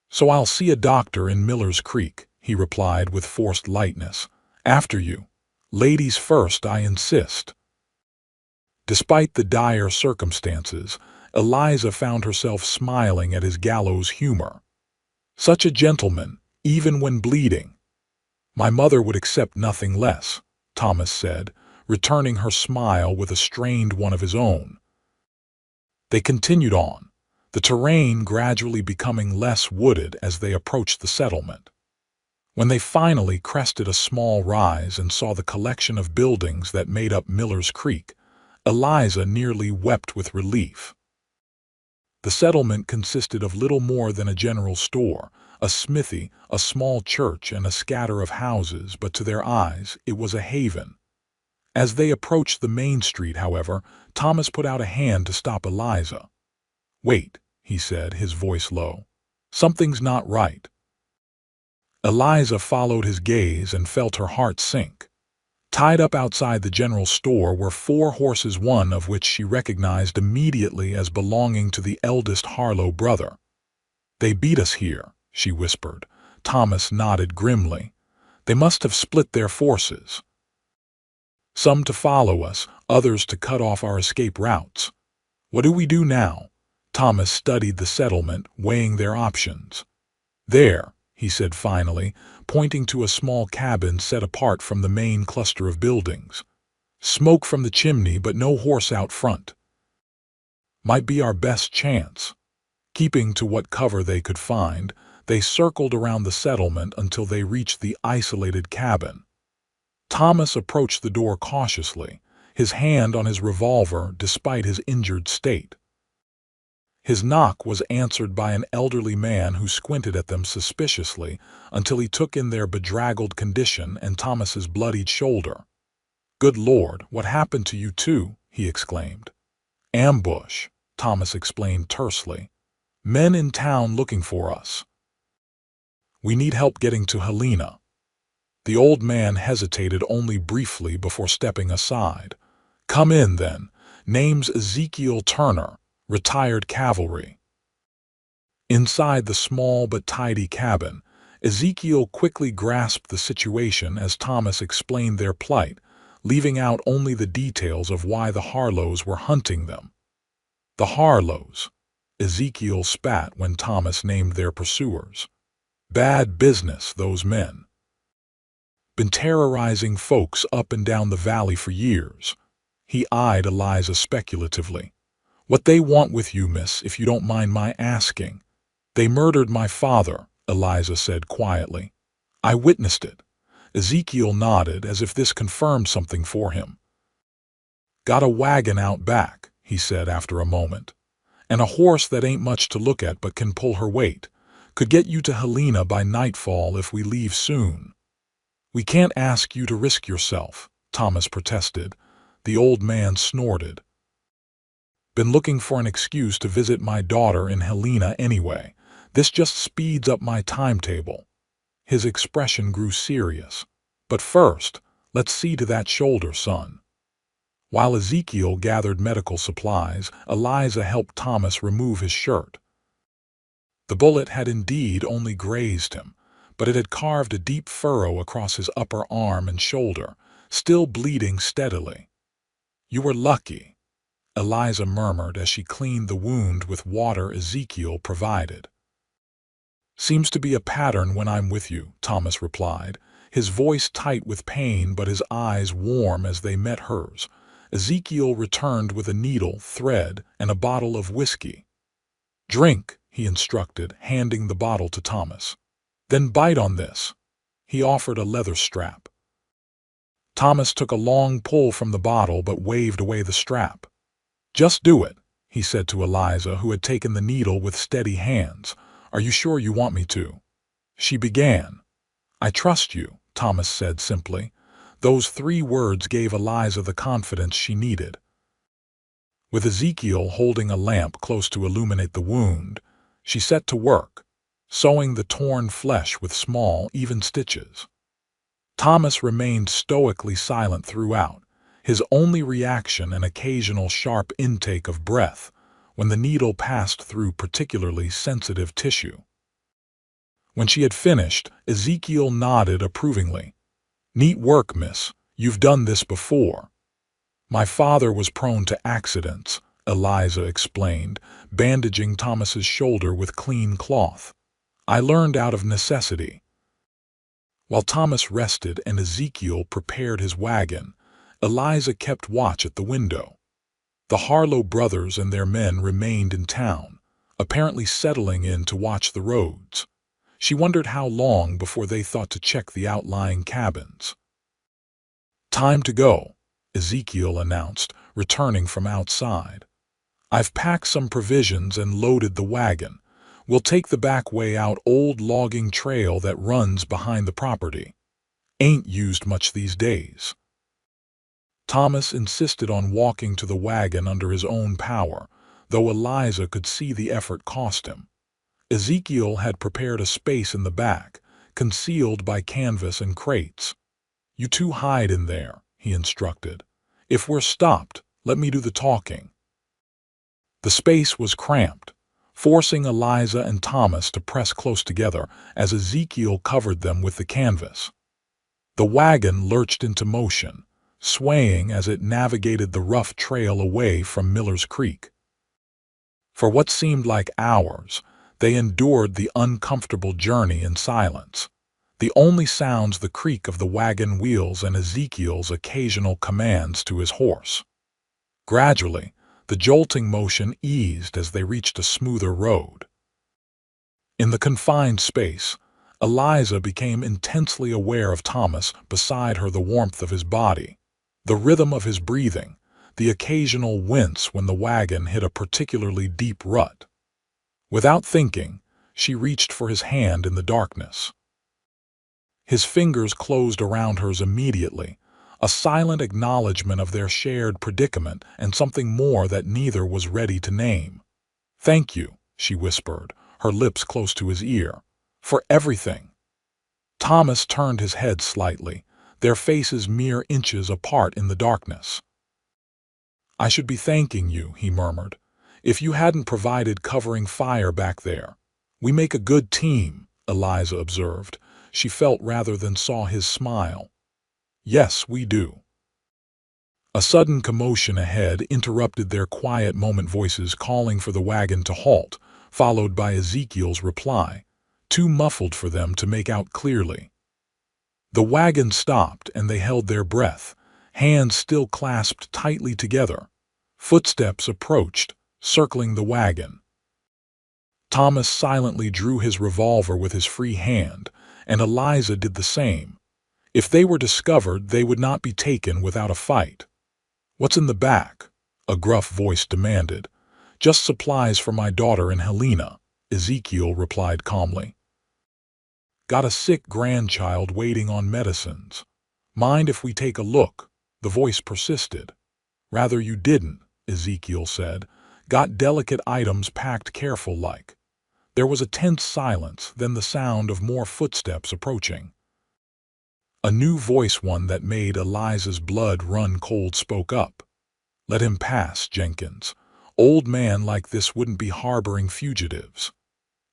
"So I'll see a doctor in Miller's Creek," he replied with forced lightness. "After you. Ladies first, I insist." Despite the dire circumstances, Eliza found herself smiling at his gallows humor. "Such a gentleman, even when bleeding." "My mother would accept nothing less," Thomas said, returning her smile with a strained one of his own. They continued on, the terrain gradually becoming less wooded as they approached the settlement. When they finally crested a small rise and saw the collection of buildings that made up Miller's Creek, Eliza nearly wept with relief. The settlement consisted of little more than a general store, a smithy, a small church, and a scatter of houses, but to their eyes it was a haven. As they approached the main street, however, Thomas put out a hand to stop Eliza. "Wait," he said, his voice low. "Something's not right." Eliza followed his gaze and felt her heart sink. Tied up outside the general store were 4 horses, one of which she recognized immediately as belonging to the eldest Harlow brother. "They beat us here," she whispered. Thomas nodded grimly. "They must have split their forces. Some to follow us, others to cut off our escape routes. What do we do now?" Thomas studied the settlement, weighing their options. "There," he said finally, pointing to a small cabin set apart from the main cluster of buildings. "Smoke from the chimney, but no horse out front. Might be our best chance." Keeping to what cover they could find, they circled around the settlement until they reached the isolated cabin. Thomas approached the door cautiously, his hand on his revolver despite his injured state. His knock was answered by an elderly man who squinted at them suspiciously until he took in their bedraggled condition and Thomas's bloodied shoulder. "Good Lord, what happened to you two?" he exclaimed. "Ambush," Thomas explained tersely. "Men in town looking for us. We need help getting to Helena." The old man hesitated only briefly before stepping aside. "Come in, then. Name's Ezekiel Turner, retired cavalry." Inside the small but tidy cabin, Ezekiel quickly grasped the situation as Thomas explained their plight, leaving out only the details of why the Harlows were hunting them. The Harlows. Ezekiel spat when Thomas named their pursuers. Bad business, those men. Been terrorizing folks up and down the valley for years. He eyed Eliza speculatively. What they want with you, miss, if you don't mind my asking? They murdered my father, Eliza said quietly. I witnessed it. Ezekiel nodded as if this confirmed something for him. Got a wagon out back, he said after a moment. And a horse that ain't much to look at but can pull her weight. Could get you to Helena by nightfall if we leave soon. We can't ask you to risk yourself, Thomas protested. The old man snorted. Been looking for an excuse to visit my daughter in Helena anyway. This just speeds up my timetable. His expression grew serious. But first, let's see to that shoulder, son. While Ezekiel gathered medical supplies, Eliza helped Thomas remove his shirt. The bullet had indeed only grazed him, but it had carved a deep furrow across his upper arm and shoulder, still bleeding steadily. You were lucky, Eliza murmured as she cleaned the wound with water Ezekiel provided. Seems to be a pattern when I'm with you, Thomas replied, his voice tight with pain but his eyes warm as they met hers. Ezekiel returned with a needle, thread, and a bottle of whiskey. Drink, he instructed, handing the bottle to Thomas. Then bite on this. He offered a leather strap. Thomas took a long pull from the bottle but waved away the strap. Just do it, he said to Eliza, who had taken the needle with steady hands. Are you sure you want me to? She began. I trust you, Thomas said simply. Those 3 words gave Eliza the confidence she needed. With Ezekiel holding a lamp close to illuminate the wound, she set to work, sewing the torn flesh with small, even stitches. Thomas remained stoically silent throughout, his only reaction an occasional sharp intake of breath when the needle passed through particularly sensitive tissue. When she had finished, Ezekiel nodded approvingly. Neat work, miss. You've done this before. My father was prone to accidents, Eliza explained, bandaging Thomas's shoulder with clean cloth. I learned out of necessity. While Thomas rested and Ezekiel prepared his wagon, Eliza kept watch at the window. The Harlow brothers and their men remained in town, apparently settling in to watch the roads. She wondered how long before they thought to check the outlying cabins. Time to go, Ezekiel announced, returning from outside. I've packed some provisions and loaded the wagon. We'll take the back way out old logging trail that runs behind the property. Ain't used much these days. Thomas insisted on walking to the wagon under his own power, though Eliza could see the effort cost him. Ezekiel had prepared a space in the back, concealed by canvas and crates. You 2 hide in there, he instructed. If we're stopped, let me do the talking. The space was cramped, forcing Eliza and Thomas to press close together as Ezekiel covered them with the canvas. The wagon lurched into motion, swaying as it navigated the rough trail away from Miller's Creek. For what seemed like hours, they endured the uncomfortable journey in silence, the only sounds the creak of the wagon wheels and Ezekiel's occasional commands to his horse. Gradually, the jolting motion eased as they reached a smoother road. In the confined space, Eliza became intensely aware of Thomas, beside her the warmth of his body, the rhythm of his breathing, the occasional wince when the wagon hit a particularly deep rut. Without thinking, she reached for his hand in the darkness. His fingers closed around hers immediately, a silent acknowledgement of their shared predicament and something more that neither was ready to name. Thank you, she whispered, her lips close to his ear, for everything. Thomas turned his head slightly, their faces mere inches apart in the darkness. I should be thanking you, he murmured, if you hadn't provided covering fire back there. We make a good team, Eliza observed. She felt rather than saw his smile. Yes, we do. A sudden commotion ahead interrupted their quiet moment, voices calling for the wagon to halt, followed by Ezekiel's reply, too muffled for them to make out clearly. The wagon stopped and they held their breath, hands still clasped tightly together. Footsteps approached, circling the wagon. Thomas silently drew his revolver with his free hand, and Eliza did the same. If they were discovered, they would not be taken without a fight. "What's in the back?" a gruff voice demanded. "Just supplies for my daughter and Helena," Ezekiel replied calmly. "Got a sick grandchild waiting on medicines. Mind if we take a look?" the voice persisted. "Rather you didn't," Ezekiel said. "Got delicate items packed careful-like." There was a tense silence, then the sound of more footsteps approaching. A new voice, one that made Eliza's blood run cold, spoke up. "Let him pass, Jenkins. Old man like this wouldn't be harboring fugitives."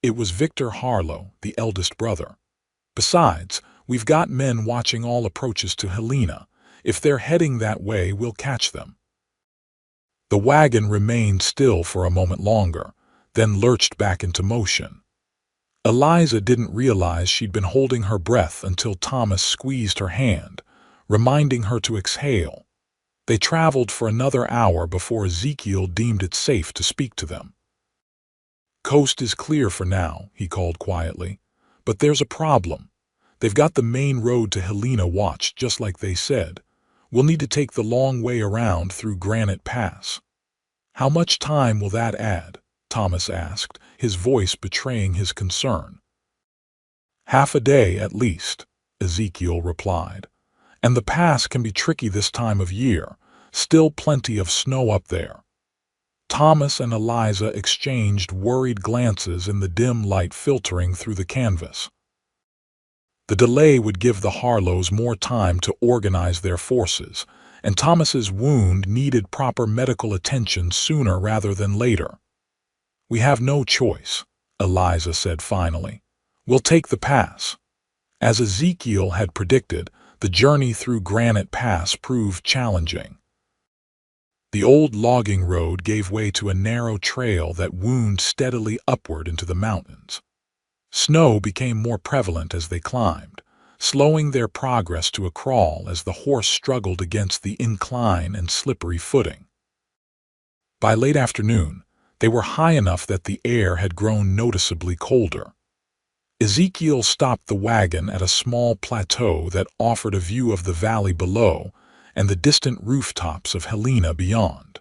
It was Victor Harlow, the eldest brother. "Besides, we've got men watching all approaches to Helena. If they're heading that way, we'll catch them." The wagon remained still for a moment longer, then lurched back into motion. Eliza didn't realize she'd been holding her breath until Thomas squeezed her hand, reminding her to exhale. They traveled for another hour before Ezekiel deemed it safe to speak to them. "Coast is clear for now," he called quietly. "But there's a problem. They've got the main road to Helena watched just like they said. We'll need to take the long way around through Granite Pass." "How much time will that add?" Thomas asked, his voice betraying his concern. "Half a day at least," Ezekiel replied. "And the pass can be tricky this time of year. Still plenty of snow up there." Thomas and Eliza exchanged worried glances in the dim light filtering through the canvas. The delay would give the Harlows more time to organize their forces, and Thomas's wound needed proper medical attention sooner rather than later. "We have no choice," Eliza said finally. "We'll take the pass." As Ezekiel had predicted, the journey through Granite Pass proved challenging. The old logging road gave way to a narrow trail that wound steadily upward into the mountains. Snow became more prevalent as they climbed, slowing their progress to a crawl as the horse struggled against the incline and slippery footing. By late afternoon, they were high enough that the air had grown noticeably colder. Ezekiel stopped the wagon at a small plateau that offered a view of the valley below and the distant rooftops of Helena beyond.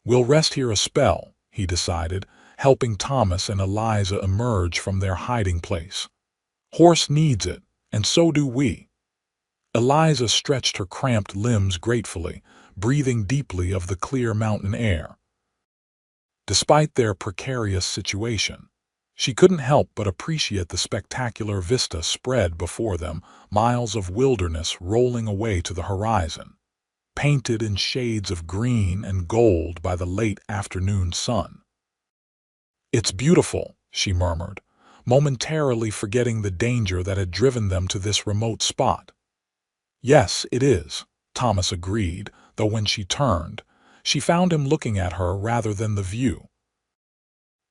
"We'll rest here a spell," he decided, helping Thomas and Eliza emerge from their hiding place. "Horse needs it, and so do we." Eliza stretched her cramped limbs gratefully, breathing deeply of the clear mountain air. Despite their precarious situation, she couldn't help but appreciate the spectacular vista spread before them, miles of wilderness rolling away to the horizon, painted in shades of green and gold by the late afternoon sun. "It's beautiful," she murmured, momentarily forgetting the danger that had driven them to this remote spot. "Yes, it is," Thomas agreed, though when she turned, she found him looking at her rather than the view.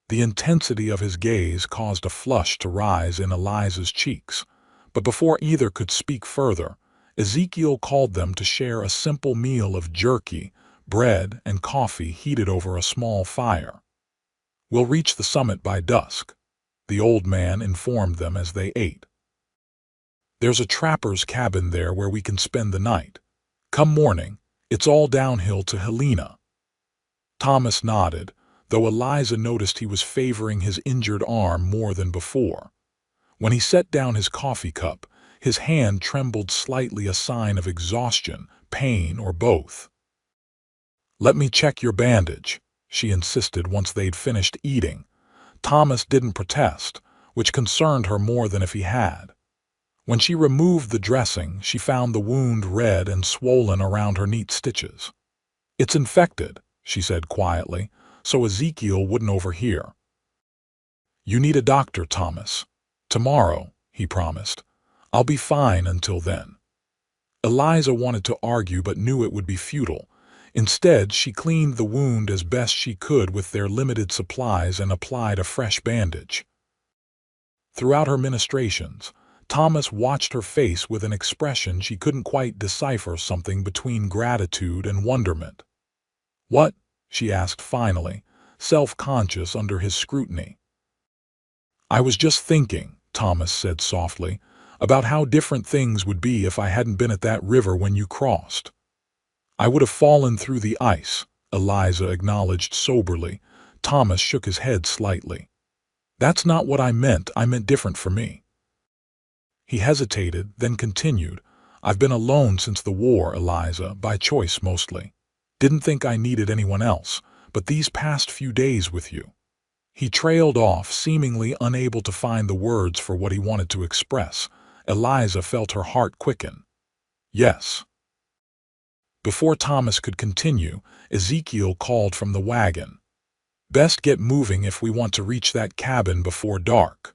The intensity of his gaze caused a flush to rise in Eliza's cheeks, but before either could speak further, Ezekiel called them to share a simple meal of jerky, bread, and coffee heated over a small fire. "We'll reach the summit by dusk," the old man informed them as they ate. "There's a trapper's cabin there where we can spend the night. Come morning, it's all downhill to Helena." Thomas nodded, though Eliza noticed he was favoring his injured arm more than before. When he set down his coffee cup, his hand trembled slightly, a sign of exhaustion, pain, or both. "Let me check your bandage," she insisted once they'd finished eating. Thomas didn't protest, which concerned her more than if he had. When she removed the dressing, she found the wound red and swollen around her neat stitches. "It's infected," she said quietly, so Ezekiel wouldn't overhear. "You need a doctor, Thomas." "Tomorrow," he promised. "I'll be fine until then." Eliza wanted to argue but knew it would be futile. Instead, she cleaned the wound as best she could with their limited supplies and applied a fresh bandage. Throughout her ministrations, Thomas watched her face with an expression she couldn't quite decipher, something between gratitude and wonderment. "What?" she asked finally, self-conscious under his scrutiny. "I was just thinking," Thomas said softly, "about how different things would be if I hadn't been at that river when you crossed." "I would have fallen through the ice," Eliza acknowledged soberly. Thomas shook his head slightly. "That's not what I meant. I meant different for me." He hesitated, then continued, "I've been alone since the war, Eliza, by choice mostly. Didn't think I needed anyone else, but these past few days with you." He trailed off, seemingly unable to find the words for what he wanted to express. Eliza felt her heart quicken. "Yes." Before Thomas could continue, Ezekiel called from the wagon. "Best get moving if we want to reach that cabin before dark."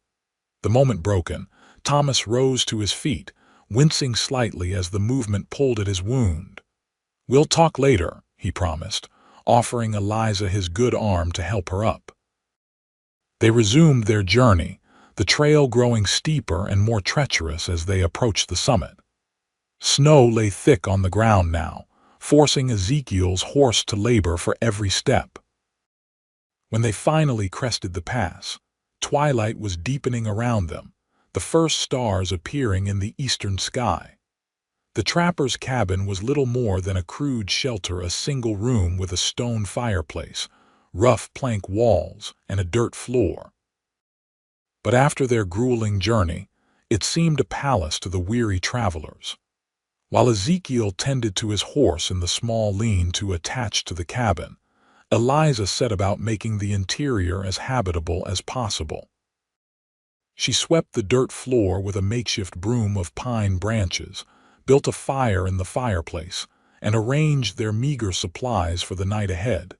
The moment broken, Thomas rose to his feet, wincing slightly as the movement pulled at his wound. "We'll talk later," he promised, offering Eliza his good arm to help her up. They resumed their journey, the trail growing steeper and more treacherous as they approached the summit. Snow lay thick on the ground now, forcing Ezekiel's horse to labor for every step. When they finally crested the pass, twilight was deepening around them, the first stars appearing in the eastern sky. The trapper's cabin was little more than a crude shelter, a single room with a stone fireplace, rough plank walls, and a dirt floor. But after their grueling journey, it seemed a palace to the weary travelers. While Ezekiel tended to his horse in the small lean-to attached to the cabin, Eliza set about making the interior as habitable as possible. She swept the dirt floor with a makeshift broom of pine branches, built a fire in the fireplace, and arranged their meager supplies for the night ahead.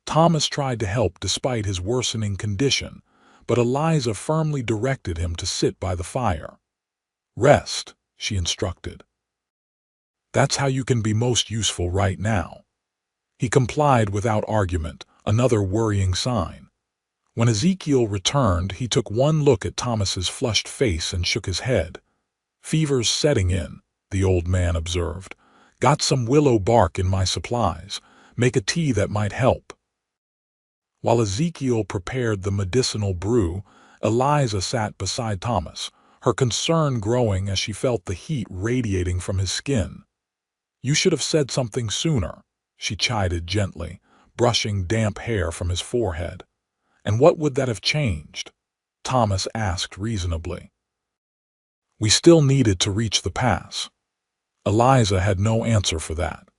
Thomas tried to help despite his worsening condition, but Eliza firmly directed him to sit by the fire. "Rest," she instructed. "That's how you can be most useful right now." He complied without argument, another worrying sign. When Ezekiel returned, he took one look at Thomas's flushed face and shook his head. "Fever's setting in," the old man observed. "Got some willow bark in my supplies. Make a tea that might help." While Ezekiel prepared the medicinal brew, Eliza sat beside Thomas, her concern growing as she felt the heat radiating from his skin. "You should have said something sooner," she chided gently, brushing damp hair from his forehead. "And what would that have changed?" Thomas asked reasonably. "We still needed to reach the pass." Eliza had no answer for that.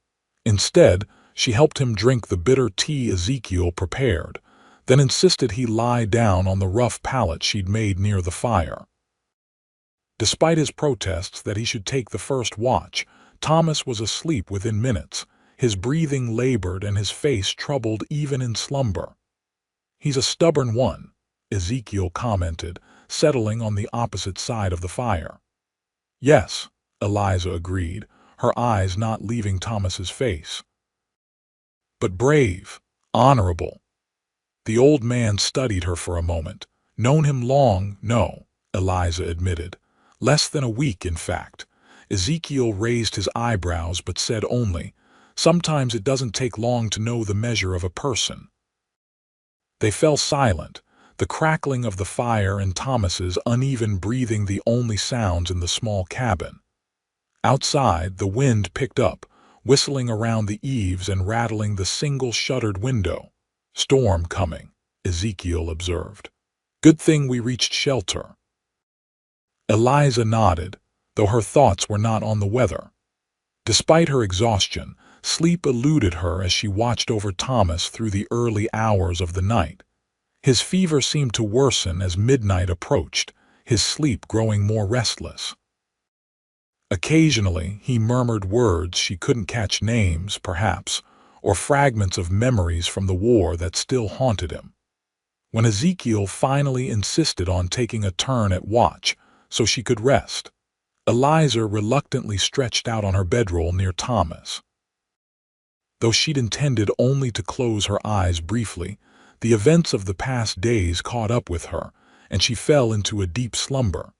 Instead, she helped him drink the bitter tea Ezekiel prepared, then insisted he lie down on the rough pallet she'd made near the fire. Despite his protests that he should take the first watch, Thomas was asleep within minutes, his breathing labored and his face troubled even in slumber. "He's a stubborn one," Ezekiel commented, settling on the opposite side of the fire. "Yes," Eliza agreed, her eyes not leaving Thomas's face. "But brave, honorable." The old man studied her for a moment. "Known him long?" "No," Eliza admitted. "Less than a week, in fact." Ezekiel raised his eyebrows but said only, "Sometimes it doesn't take long to know the measure of a person." They fell silent, the crackling of the fire and Thomas's uneven breathing the only sounds in the small cabin. Outside, the wind picked up, whistling around the eaves and rattling the single-shuttered window. "Storm coming," Ezekiel observed. "Good thing we reached shelter." Eliza nodded, though her thoughts were not on the weather. Despite her exhaustion, sleep eluded her as she watched over Thomas through the early hours of the night. His fever seemed to worsen as midnight approached, his sleep growing more restless. Occasionally, he murmured words she couldn't catch, names, perhaps, or fragments of memories from the war that still haunted him. When Ezekiel finally insisted on taking a turn at watch so she could rest, Eliza reluctantly stretched out on her bedroll near Thomas. Though she'd intended only to close her eyes briefly, the events of the past days caught up with her, and she fell into a deep slumber.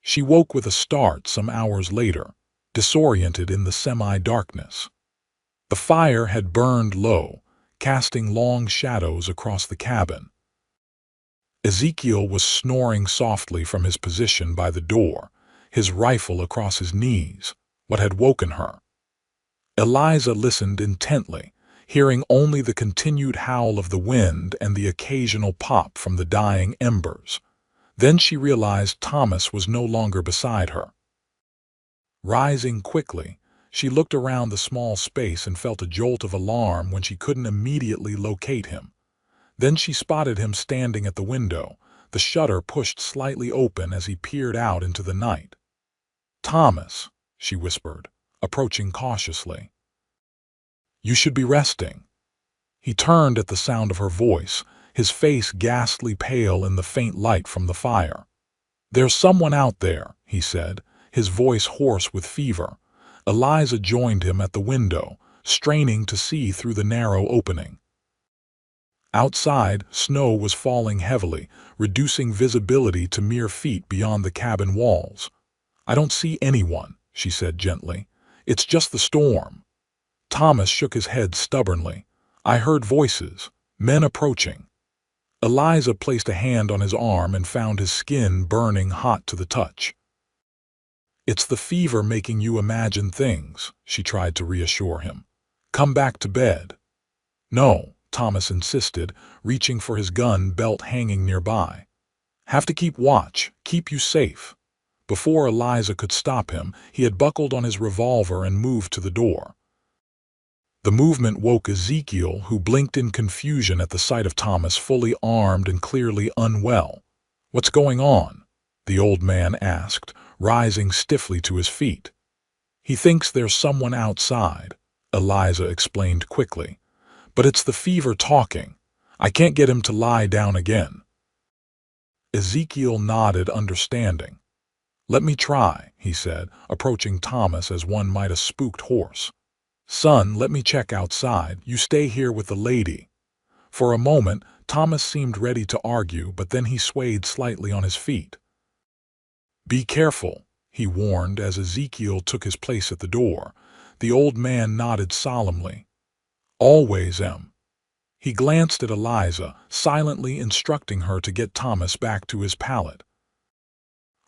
She woke with a start some hours later, disoriented in the semi-darkness. The fire had burned low, casting long shadows across the cabin. Ezekiel was snoring softly from his position by the door, his rifle across his knees. What had woken her? Eliza listened intently, hearing only the continued howl of the wind and the occasional pop from the dying embers. Then she realized Thomas was no longer beside her. Rising quickly, she looked around the small space and felt a jolt of alarm when she couldn't immediately locate him. Then she spotted him standing at the window, the shutter pushed slightly open as he peered out into the night. "Thomas," she whispered, approaching cautiously. "You should be resting." He turned at the sound of her voice, his face ghastly pale in the faint light from the fire. "There's someone out there," he said, his voice hoarse with fever. Eliza joined him at the window, straining to see through the narrow opening. Outside, snow was falling heavily, reducing visibility to mere feet beyond the cabin walls. "I don't see anyone," she said gently. "It's just the storm." Thomas shook his head stubbornly. "I heard voices, men approaching." Eliza placed a hand on his arm and found his skin burning hot to the touch. "It's the fever making you imagine things," she tried to reassure him. "Come back to bed." "No," Thomas insisted, reaching for his gun belt hanging nearby. "Have to keep watch, keep you safe." Before Eliza could stop him, he had buckled on his revolver and moved to the door. The movement woke Ezekiel, who blinked in confusion at the sight of Thomas fully armed and clearly unwell. "What's going on?" the old man asked, rising stiffly to his feet. "He thinks there's someone outside," Eliza explained quickly. "But it's the fever talking. I can't get him to lie down again." Ezekiel nodded, understanding. "Let me try," he said, approaching Thomas as one might a spooked horse. "Son, let me check outside. You stay here with the lady." For a moment, Thomas seemed ready to argue, but then he swayed slightly on his feet. "Be careful," he warned as Ezekiel took his place at the door. The old man nodded solemnly. "Always am." He glanced at Eliza, silently instructing her to get Thomas back to his pallet.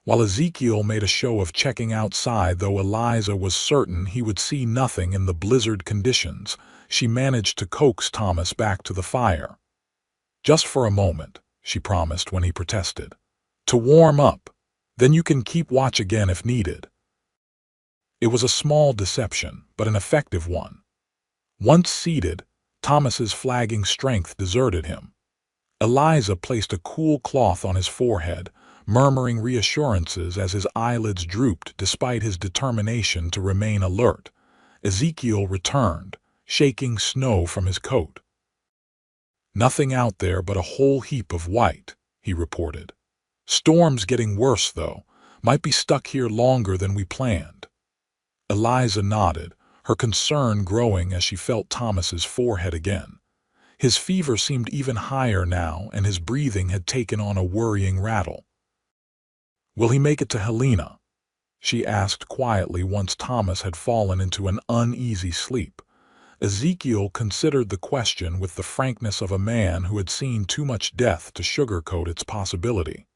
While Ezekiel made a show of checking outside, though Eliza was certain he would see nothing in the blizzard conditions, she managed to coax Thomas back to the fire. "Just for a moment," she promised when he protested. "To warm up. Then you can keep watch again if needed." It was a small deception, but an effective one. Once seated, Thomas's flagging strength deserted him. Eliza placed a cool cloth on his forehead, murmuring reassurances as his eyelids drooped despite his determination to remain alert. Ezekiel returned, shaking snow from his coat. "Nothing out there but a whole heap of white," he reported. "Storm's getting worse, though. Might be stuck here longer than we planned." Eliza nodded, her concern growing as she felt Thomas's forehead again. His fever seemed even higher now, and his breathing had taken on a worrying rattle. "Will he make it to Helena?" she asked quietly once Thomas had fallen into an uneasy sleep. Ezekiel considered the question with the frankness of a man who had seen too much death to sugarcoat its possibility.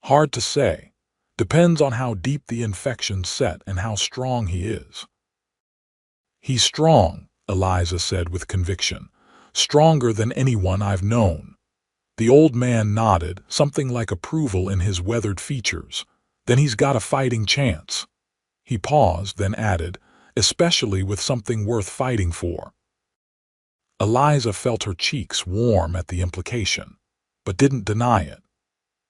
"Hard to say. Depends on how deep the infection's set and how strong he is." "He's strong," Eliza said with conviction. "Stronger than anyone I've known." The old man nodded, something like approval in his weathered features. "Then he's got a fighting chance." He paused, then added, "especially with something worth fighting for." Eliza felt her cheeks warm at the implication, but didn't deny it.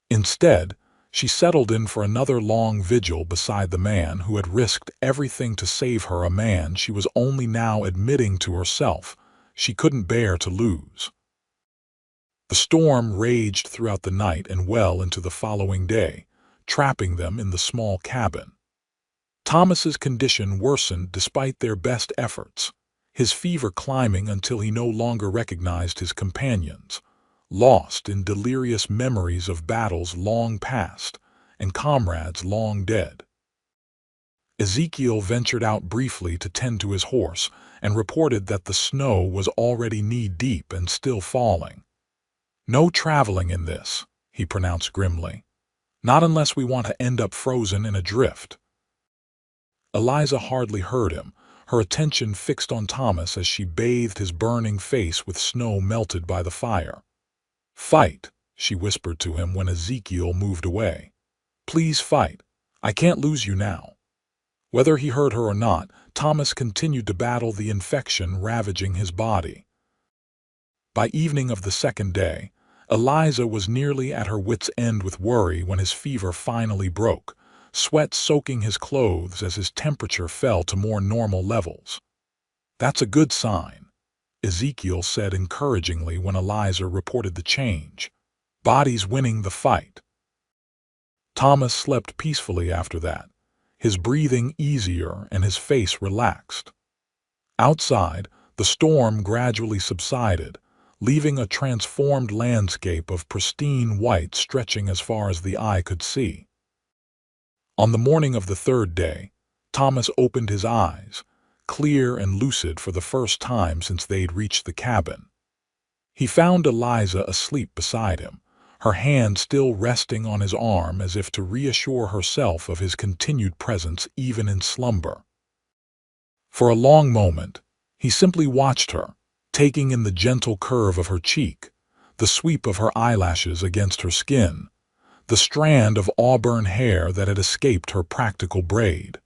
Instead, she settled in for another long vigil beside the man who had risked everything to save her, a man she was only now admitting to herself she couldn't bear to lose. The storm raged throughout the night and well into the following day, trapping them in the small cabin. Thomas's condition worsened despite their best efforts, his fever climbing until he no longer recognized his companions, lost in delirious memories of battles long past and comrades long dead. Ezekiel ventured out briefly to tend to his horse and reported that the snow was already knee-deep and still falling. "No traveling in this," he pronounced grimly. "Not unless we want to end up frozen in a drift." Eliza hardly heard him, her attention fixed on Thomas as she bathed his burning face with snow melted by the fire. "Fight," she whispered to him when Ezekiel moved away. "Please fight. I can't lose you now." Whether he heard her or not, Thomas continued to battle the infection ravaging his body. By evening of the second day, Eliza was nearly at her wits' end with worry when his fever finally broke, sweat soaking his clothes as his temperature fell to more normal levels. "That's a good sign," Ezekiel said encouragingly when Eliza reported the change. "Body's winning the fight." Thomas slept peacefully after that, his breathing easier and his face relaxed. Outside, the storm gradually subsided, leaving a transformed landscape of pristine white stretching as far as the eye could see. On the morning of the third day, Thomas opened his eyes, clear and lucid for the first time since they'd reached the cabin. He found Eliza asleep beside him, her hand still resting on his arm as if to reassure herself of his continued presence even in slumber. For a long moment, he simply watched her, taking in the gentle curve of her cheek, the sweep of her eyelashes against her skin, the strand of auburn hair that had escaped her practical braid.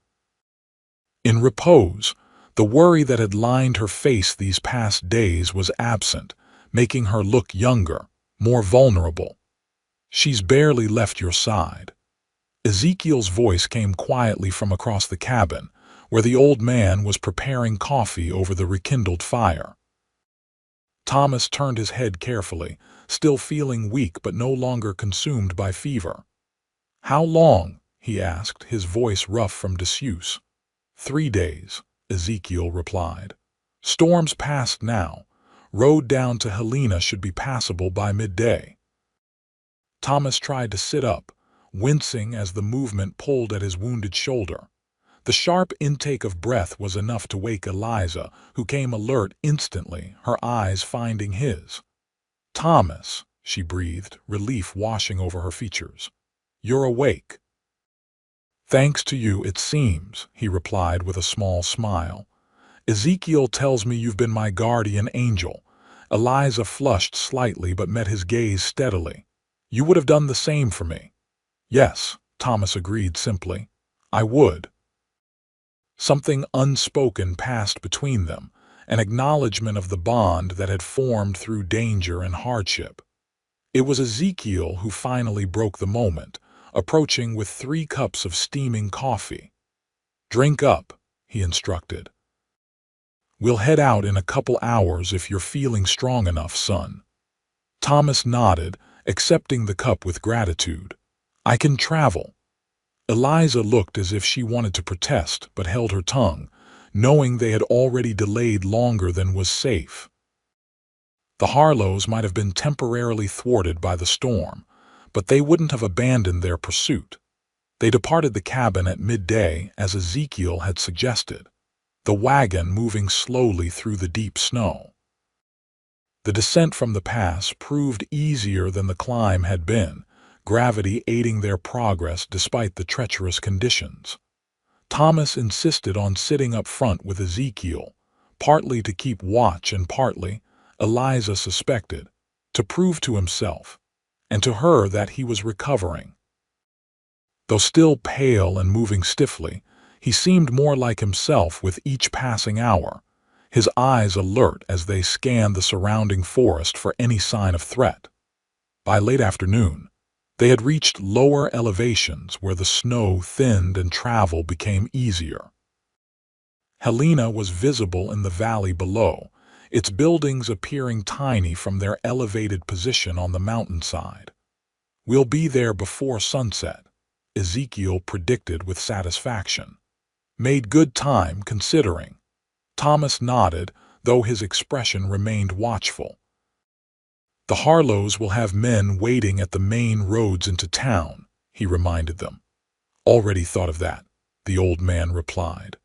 In repose, the worry that had lined her face these past days was absent, making her look younger, more vulnerable. "She's barely left your side." Ezekiel's voice came quietly from across the cabin, where the old man was preparing coffee over the rekindled fire. Thomas turned his head carefully, still feeling weak but no longer consumed by fever. "How long?" he asked, his voice rough from disuse. 3 days, Ezekiel replied. "Storm's past now. Road down to Helena should be passable by midday." Thomas tried to sit up, wincing as the movement pulled at his wounded shoulder. The sharp intake of breath was enough to wake Eliza, who came alert instantly, her eyes finding his. "Thomas," she breathed, relief washing over her features. "You're awake." "Thanks to you, it seems," he replied with a small smile. "Ezekiel tells me you've been my guardian angel." Eliza flushed slightly but met his gaze steadily. "You would have done the same for me." "Yes," Thomas agreed simply. "I would." Something unspoken passed between them, an acknowledgement of the bond that had formed through danger and hardship. It was Ezekiel who finally broke the moment, approaching with 3 cups of steaming coffee. "Drink up," he instructed. "We'll head out in a couple hours if you're feeling strong enough, son." Thomas nodded, accepting the cup with gratitude. "I can travel." Eliza looked as if she wanted to protest but held her tongue, knowing they had already delayed longer than was safe. The Harlows might have been temporarily thwarted by the storm, but they wouldn't have abandoned their pursuit. They departed the cabin at midday as Ezekiel had suggested, the wagon moving slowly through the deep snow. The descent from the pass proved easier than the climb had been, gravity aiding their progress despite the treacherous conditions. Thomas insisted on sitting up front with Ezekiel, partly to keep watch and partly, Eliza suspected, to prove to himself, and to her that he was recovering. Though still pale and moving stiffly, he seemed more like himself with each passing hour, his eyes alert as they scanned the surrounding forest for any sign of threat. By late afternoon, they had reached lower elevations where the snow thinned and travel became easier. Helena was visible in the valley below, its buildings appearing tiny from their elevated position on the mountainside. "We'll be there before sunset," Ezekiel predicted with satisfaction. Made good time, considering. Thomas nodded, though his expression remained watchful. The Harlows will have men waiting at the main roads into town, he reminded them. Already thought of that, the old man replied.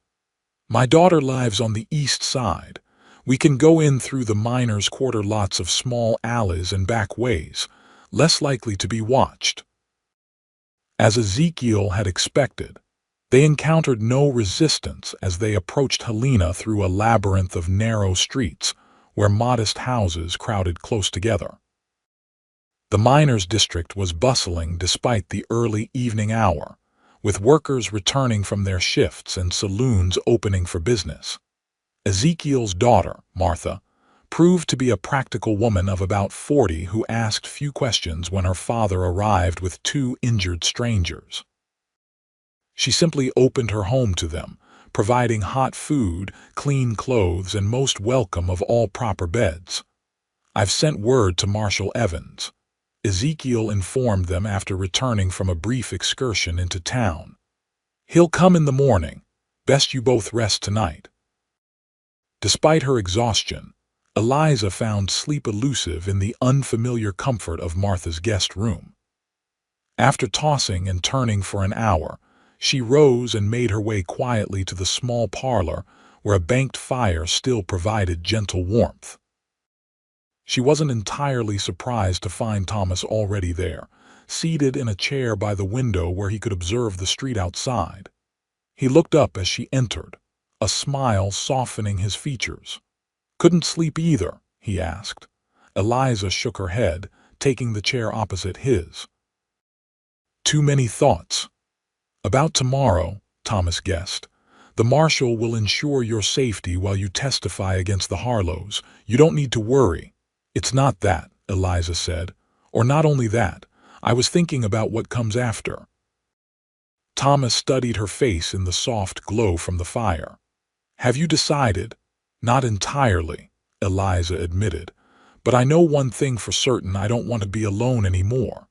My daughter lives on the east side. We can go in through the miners' quarter, lots of small alleys and back ways, less likely to be watched. As Ezekiel had expected, they encountered no resistance as they approached Helena through a labyrinth of narrow streets where modest houses crowded close together. The miners' district was bustling despite the early evening hour, with workers returning from their shifts and saloons opening for business. Ezekiel's daughter, Martha, proved to be a practical woman of about 40 who asked few questions when her father arrived with two injured strangers. She simply opened her home to them, providing hot food, clean clothes, and most welcome of all proper beds. I've sent word to Marshal Evans, Ezekiel informed them after returning from a brief excursion into town. He'll come in the morning. Best you both rest tonight. Despite her exhaustion, Eliza found sleep elusive in the unfamiliar comfort of Martha's guest room. After tossing and turning for an hour, she rose and made her way quietly to the small parlor where a banked fire still provided gentle warmth. She wasn't entirely surprised to find Thomas already there, seated in a chair by the window where he could observe the street outside. He looked up as she entered, a smile softening his features. Couldn't sleep either, he asked. Eliza shook her head, taking the chair opposite his. Too many thoughts. About tomorrow, Thomas guessed. The marshal will ensure your safety while you testify against the Harlows. You don't need to worry. It's not that, Eliza said. Or not only that, I was thinking about what comes after. Thomas studied her face in the soft glow from the fire. Have you decided? Not entirely, Eliza admitted. But I know one thing for certain: I don't want to be alone anymore.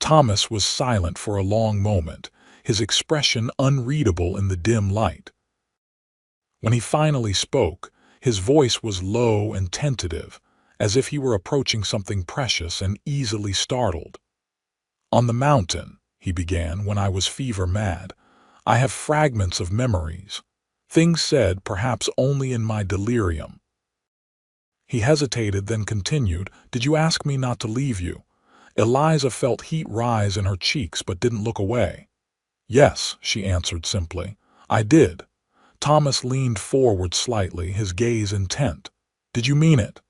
Thomas was silent for a long moment, his expression unreadable in the dim light. When he finally spoke, his voice was low and tentative, as if he were approaching something precious and easily startled. On the mountain, he began, when I was fever mad, I have fragments of memories, things said perhaps only in my delirium. He hesitated, then continued, Did you ask me not to leave you? Eliza felt heat rise in her cheeks but didn't look away. Yes, she answered simply. I did. Thomas leaned forward slightly, his gaze intent. Did you mean it?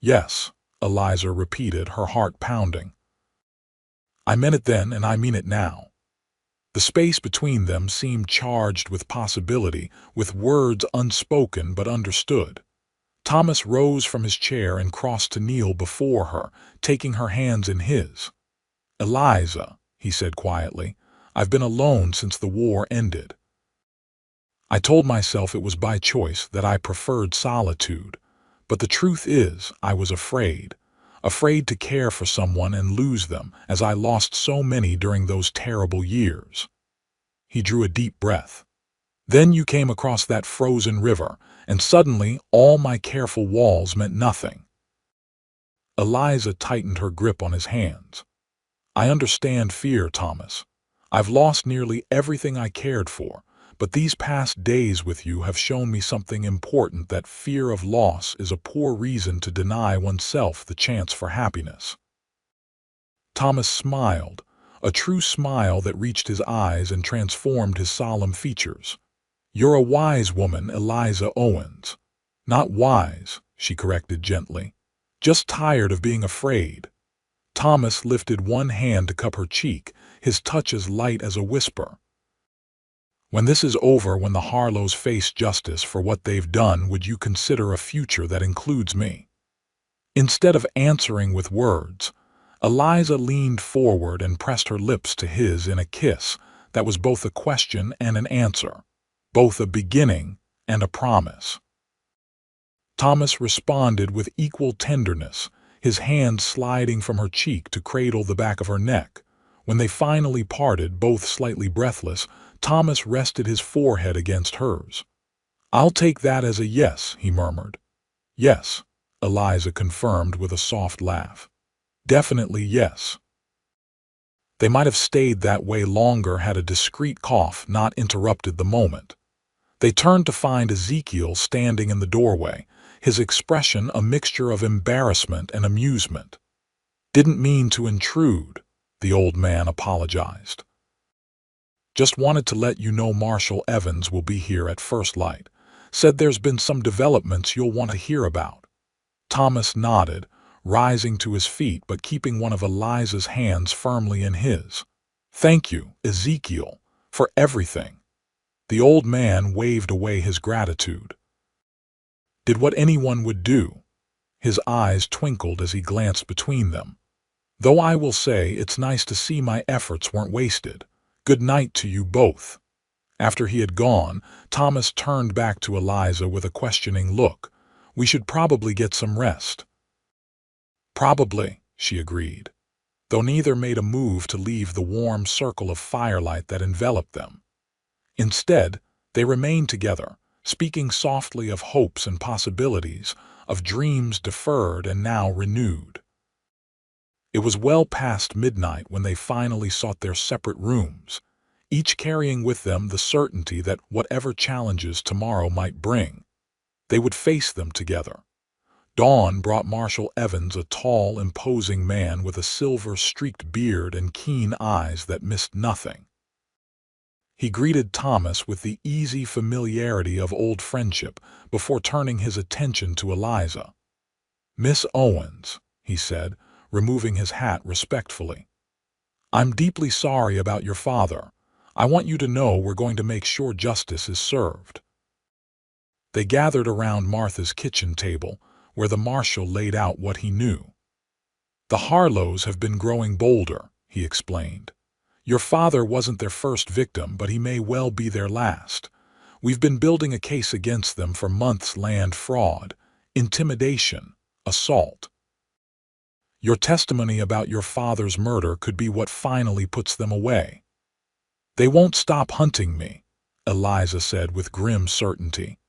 Yes, Eliza repeated, her heart pounding. I meant it then, and I mean it now. The space between them seemed charged with possibility, with words unspoken but understood. Thomas rose from his chair and crossed to kneel before her, taking her hands in his. Eliza, he said quietly, I've been alone since the war ended. I told myself it was by choice, that I preferred solitude. But the truth is, I was afraid to care for someone and lose them, as I lost so many during those terrible years. He drew a deep breath. Then you came across that frozen river, and suddenly all my careful walls meant nothing. Eliza tightened her grip on his hands. I understand fear, Thomas. I've lost nearly everything I cared for, but these past days with you have shown me something important: that fear of loss is a poor reason to deny oneself the chance for happiness. Thomas smiled, a true smile that reached his eyes and transformed his solemn features. You're a wise woman, Eliza Owens. Not wise, she corrected gently. Just tired of being afraid. Thomas lifted one hand to cup her cheek, his touch as light as a whisper. When this is over, when the Harlows face justice for what they've done, would you consider a future that includes me? Instead of answering with words, Eliza leaned forward and pressed her lips to his in a kiss that was both a question and an answer, both a beginning and a promise. Thomas responded with equal tenderness, his hand sliding from her cheek to cradle the back of her neck, When they finally parted, both slightly breathless, Thomas rested his forehead against hers. "I'll take that as a yes," he murmured. "Yes," Eliza confirmed with a soft laugh. "Definitely yes." They might have stayed that way longer had a discreet cough not interrupted the moment. They turned to find Ezekiel standing in the doorway, his expression a mixture of embarrassment and amusement. "Didn't mean to intrude," the old man apologized. "Just wanted to let you know Marshal Evans will be here at first light. Said there's been some developments you'll want to hear about." Thomas nodded, rising to his feet but keeping one of Eliza's hands firmly in his. "Thank you, Ezekiel, for everything." The old man waved away his gratitude. "Did what anyone would do." His eyes twinkled as he glanced between them. "Though I will say it's nice to see my efforts weren't wasted. Good night to you both." After he had gone, Thomas turned back to Eliza with a questioning look. "We should probably get some rest." "Probably," she agreed, though neither made a move to leave the warm circle of firelight that enveloped them. Instead, they remained together, speaking softly of hopes and possibilities, of dreams deferred and now renewed. It was well past midnight when they finally sought their separate rooms, each carrying with them the certainty that whatever challenges tomorrow might bring, they would face them together. Dawn brought Marshal Evans, a tall, imposing man with a silver-streaked beard and keen eyes that missed nothing. He greeted Thomas with the easy familiarity of old friendship before turning his attention to Eliza. "Miss Owens," he said, removing his hat respectfully. "I'm deeply sorry about your father. I want you to know we're going to make sure justice is served." They gathered around Martha's kitchen table, where the marshal laid out what he knew. "The Harlows have been growing bolder," he explained. "Your father wasn't their first victim, but he may well be their last. We've been building a case against them for months: land fraud, intimidation, assault. Your testimony about your father's murder could be what finally puts them away." "They won't stop hunting me," Eliza said with grim certainty.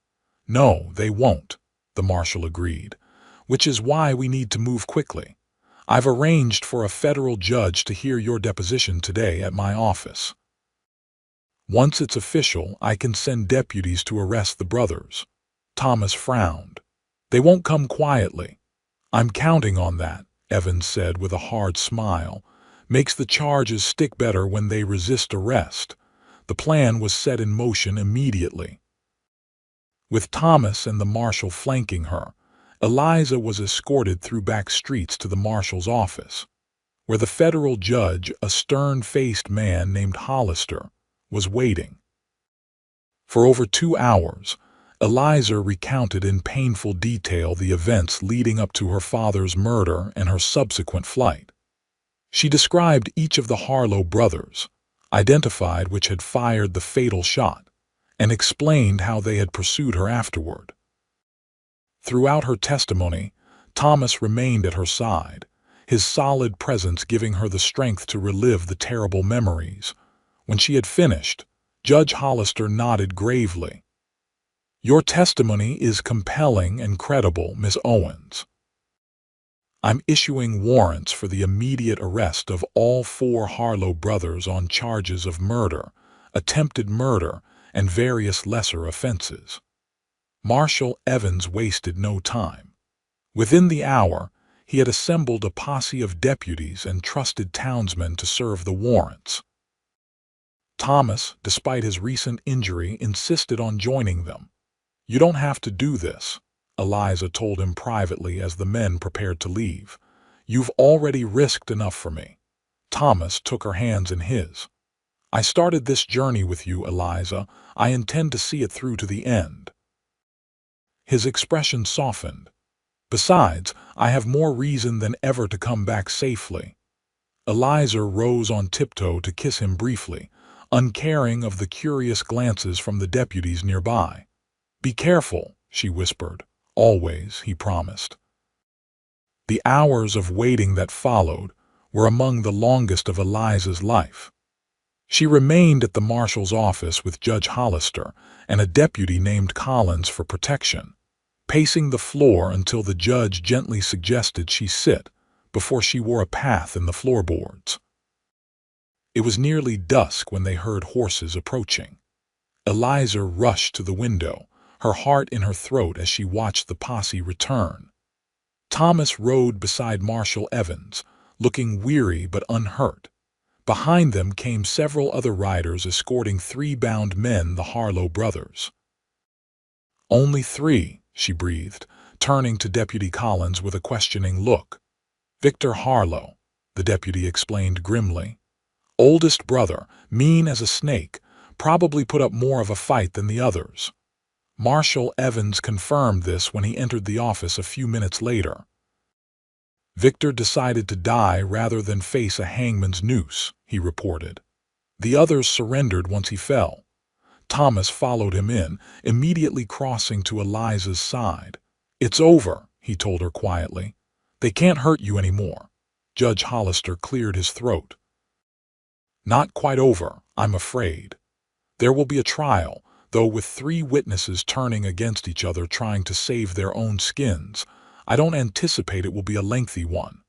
"No, they won't," the marshal agreed, "which is why we need to move quickly. I've arranged for a federal judge to hear your deposition today at my office. Once it's official, I can send deputies to arrest the brothers." Thomas frowned. "They won't come quietly." "I'm counting on that," Evans said with a hard smile. "Makes the charges stick better when they resist arrest." The plan was set in motion immediately. With Thomas and the marshal flanking her, Eliza was escorted through back streets to the marshal's office, where the federal judge, a stern-faced man named Hollister, was waiting. For over 2 hours, Eliza recounted in painful detail the events leading up to her father's murder and her subsequent flight. She described each of the Harlow brothers, identified which had fired the fatal shot, and explained how they had pursued her afterward. Throughout her testimony, Thomas remained at her side, his solid presence giving her the strength to relive the terrible memories. When she had finished, Judge Hollister nodded gravely. "Your testimony is compelling and credible, Miss Owens. I'm issuing warrants for the immediate arrest of all 4 Harlow brothers on charges of murder, attempted murder, and various lesser offenses." Marshal Evans wasted no time. Within the hour, he had assembled a posse of deputies and trusted townsmen to serve the warrants. Thomas, despite his recent injury, insisted on joining them. "You don't have to do this," Eliza told him privately as the men prepared to leave. "You've already risked enough for me." Thomas took her hands in his. "I started this journey with you, Eliza. I intend to see it through to the end." His expression softened. "Besides, I have more reason than ever to come back safely." Eliza rose on tiptoe to kiss him briefly, uncaring of the curious glances from the deputies nearby. "Be careful," she whispered. "Always," he promised. The hours of waiting that followed were among the longest of Eliza's life. She remained at the marshal's office with Judge Hollister and a deputy named Collins for protection, pacing the floor until the judge gently suggested she sit before she wore a path in the floorboards. It was nearly dusk when they heard horses approaching. Eliza rushed to the window, her heart in her throat as she watched the posse return. Thomas rode beside Marshal Evans, looking weary but unhurt. Behind them came several other riders escorting 3 bound men, the Harlow brothers. "Only 3, she breathed, turning to Deputy Collins with a questioning look. "Victor Harlow," the deputy explained grimly. "Oldest brother, mean as a snake, probably put up more of a fight than the others." Marshal Evans confirmed this when he entered the office a few minutes later. "Victor decided to die rather than face a hangman's noose," he reported. "The others surrendered once he fell." Thomas followed him in, immediately crossing to Eliza's side. "It's over," he told her quietly. "They can't hurt you anymore." Judge Hollister cleared his throat. "Not quite over, I'm afraid. There will be a trial, though with 3 witnesses turning against each other trying to save their own skins. I don't anticipate it will be a lengthy one.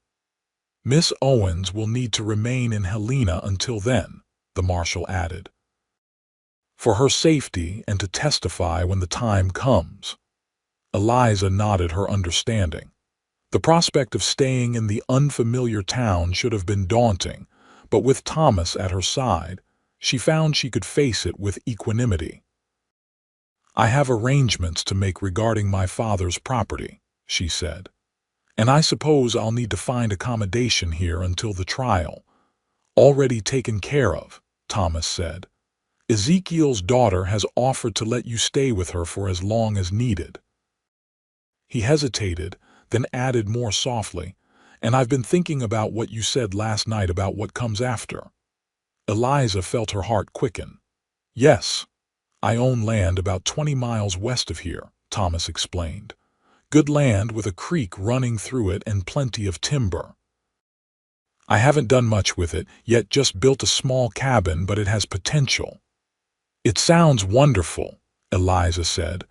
Miss Owens will need to remain in Helena until then," the marshal added, "for her safety and to testify when the time comes." Eliza nodded her understanding. The prospect of staying in the unfamiliar town should have been daunting, but with Thomas at her side, she found she could face it with equanimity. "I have arrangements to make regarding my father's property," she said, "and I suppose I'll need to find accommodation here until the trial." "Already taken care of," Thomas said. "Ezekiel's daughter has offered to let you stay with her for as long as needed." He hesitated, then added more softly, "And I've been thinking about what you said last night about what comes after." Eliza felt her heart quicken. "Yes, I own land about 20 miles west of here," Thomas explained. "Good land with a creek running through it and plenty of timber. I haven't done much with it, yet just built a small cabin, but it has potential." "It sounds wonderful," Eliza said,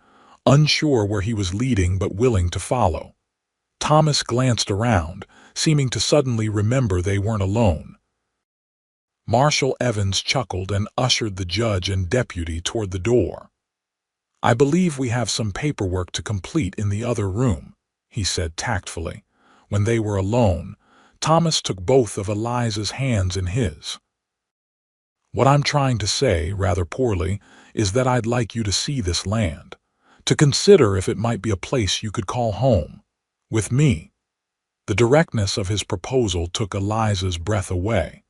unsure where he was leading but willing to follow. Thomas glanced around, seeming to suddenly remember they weren't alone. Marshal Evans chuckled and ushered the judge and deputy toward the door. "I believe we have some paperwork to complete in the other room," he said tactfully. When they were alone, Thomas took both of Eliza's hands in his. "What I'm trying to say, rather poorly, is that I'd like you to see this land, to consider if it might be a place you could call home. With me." The directness of his proposal took Eliza's breath away.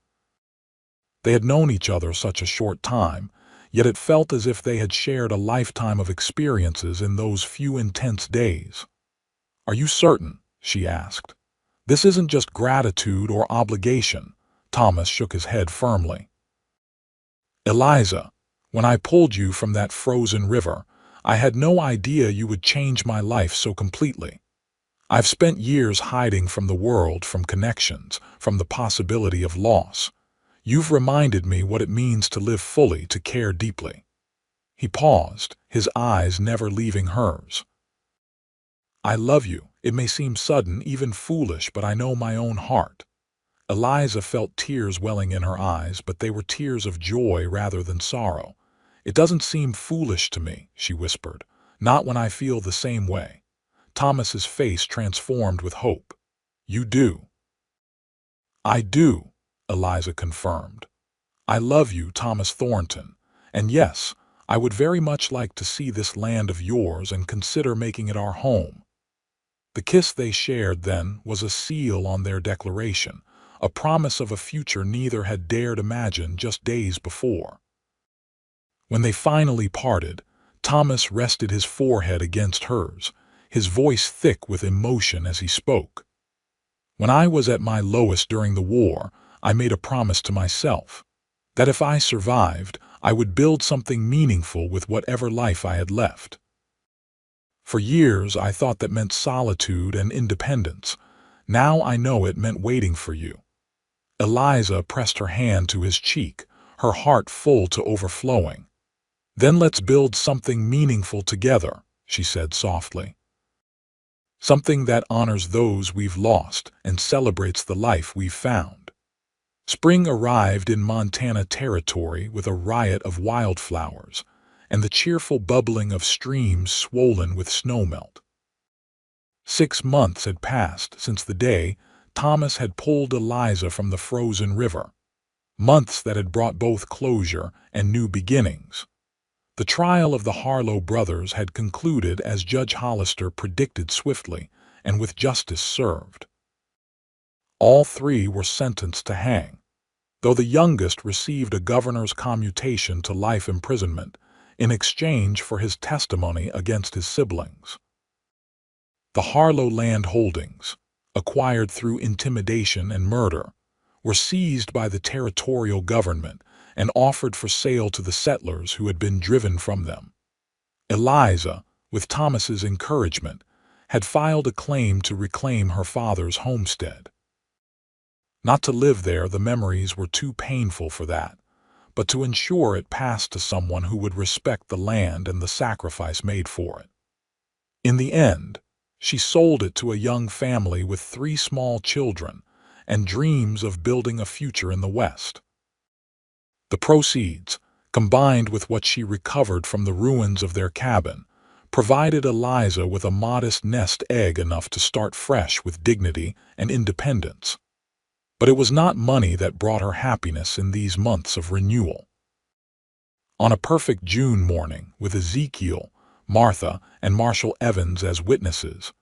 They had known each other such a short time, yet it felt as if they had shared a lifetime of experiences in those few intense days. "Are you certain?" she asked. "This isn't just gratitude or obligation." Thomas shook his head firmly. "Eliza, when I pulled you from that frozen river, I had no idea you would change my life so completely. I've spent years hiding from the world, from connections, from the possibility of loss. You've reminded me what it means to live fully, to care deeply." He paused, his eyes never leaving hers. "I love you. It may seem sudden, even foolish, but I know my own heart." Eliza felt tears welling in her eyes, but they were tears of joy rather than sorrow. "It doesn't seem foolish to me," she whispered. "Not when I feel the same way." Thomas's face transformed with hope. "You do." "I do," Eliza confirmed. "I love you, Thomas Thornton, and yes, I would very much like to see this land of yours and consider making it our home." The kiss they shared then was a seal on their declaration, a promise of a future neither had dared imagine just days before. When they finally parted, Thomas rested his forehead against hers, his voice thick with emotion as he spoke. "When I was at my lowest during the war, I made a promise to myself that if I survived, I would build something meaningful with whatever life I had left. For years, I thought that meant solitude and independence. Now I know it meant waiting for you." Eliza pressed her hand to his cheek, her heart full to overflowing. "Then let's build something meaningful together," she said softly. "Something that honors those we've lost and celebrates the life we've found." Spring arrived in Montana territory with a riot of wildflowers and the cheerful bubbling of streams swollen with snowmelt. 6 months had passed since the day Thomas had pulled Eliza from the frozen river, months that had brought both closure and new beginnings. The trial of the Harlow brothers had concluded as Judge Hollister predicted swiftly and with justice served. All three were sentenced to hang, though the youngest received a governor's commutation to life imprisonment in exchange for his testimony against his siblings. The Harlow land holdings, acquired through intimidation and murder, were seized by the territorial government and offered for sale to the settlers who had been driven from them. Eliza, with Thomas's encouragement, had filed a claim to reclaim her father's homestead. Not to live there, the memories were too painful for that, but to ensure it passed to someone who would respect the land and the sacrifice made for it. In the end, she sold it to a young family with 3 small children and dreams of building a future in the West. The proceeds, combined with what she recovered from the ruins of their cabin, provided Eliza with a modest nest egg enough to start fresh with dignity and independence. But it was not money that brought her happiness in these months of renewal. On a perfect June morning, with Ezekiel, Martha, and Marshall Evans as witnesses,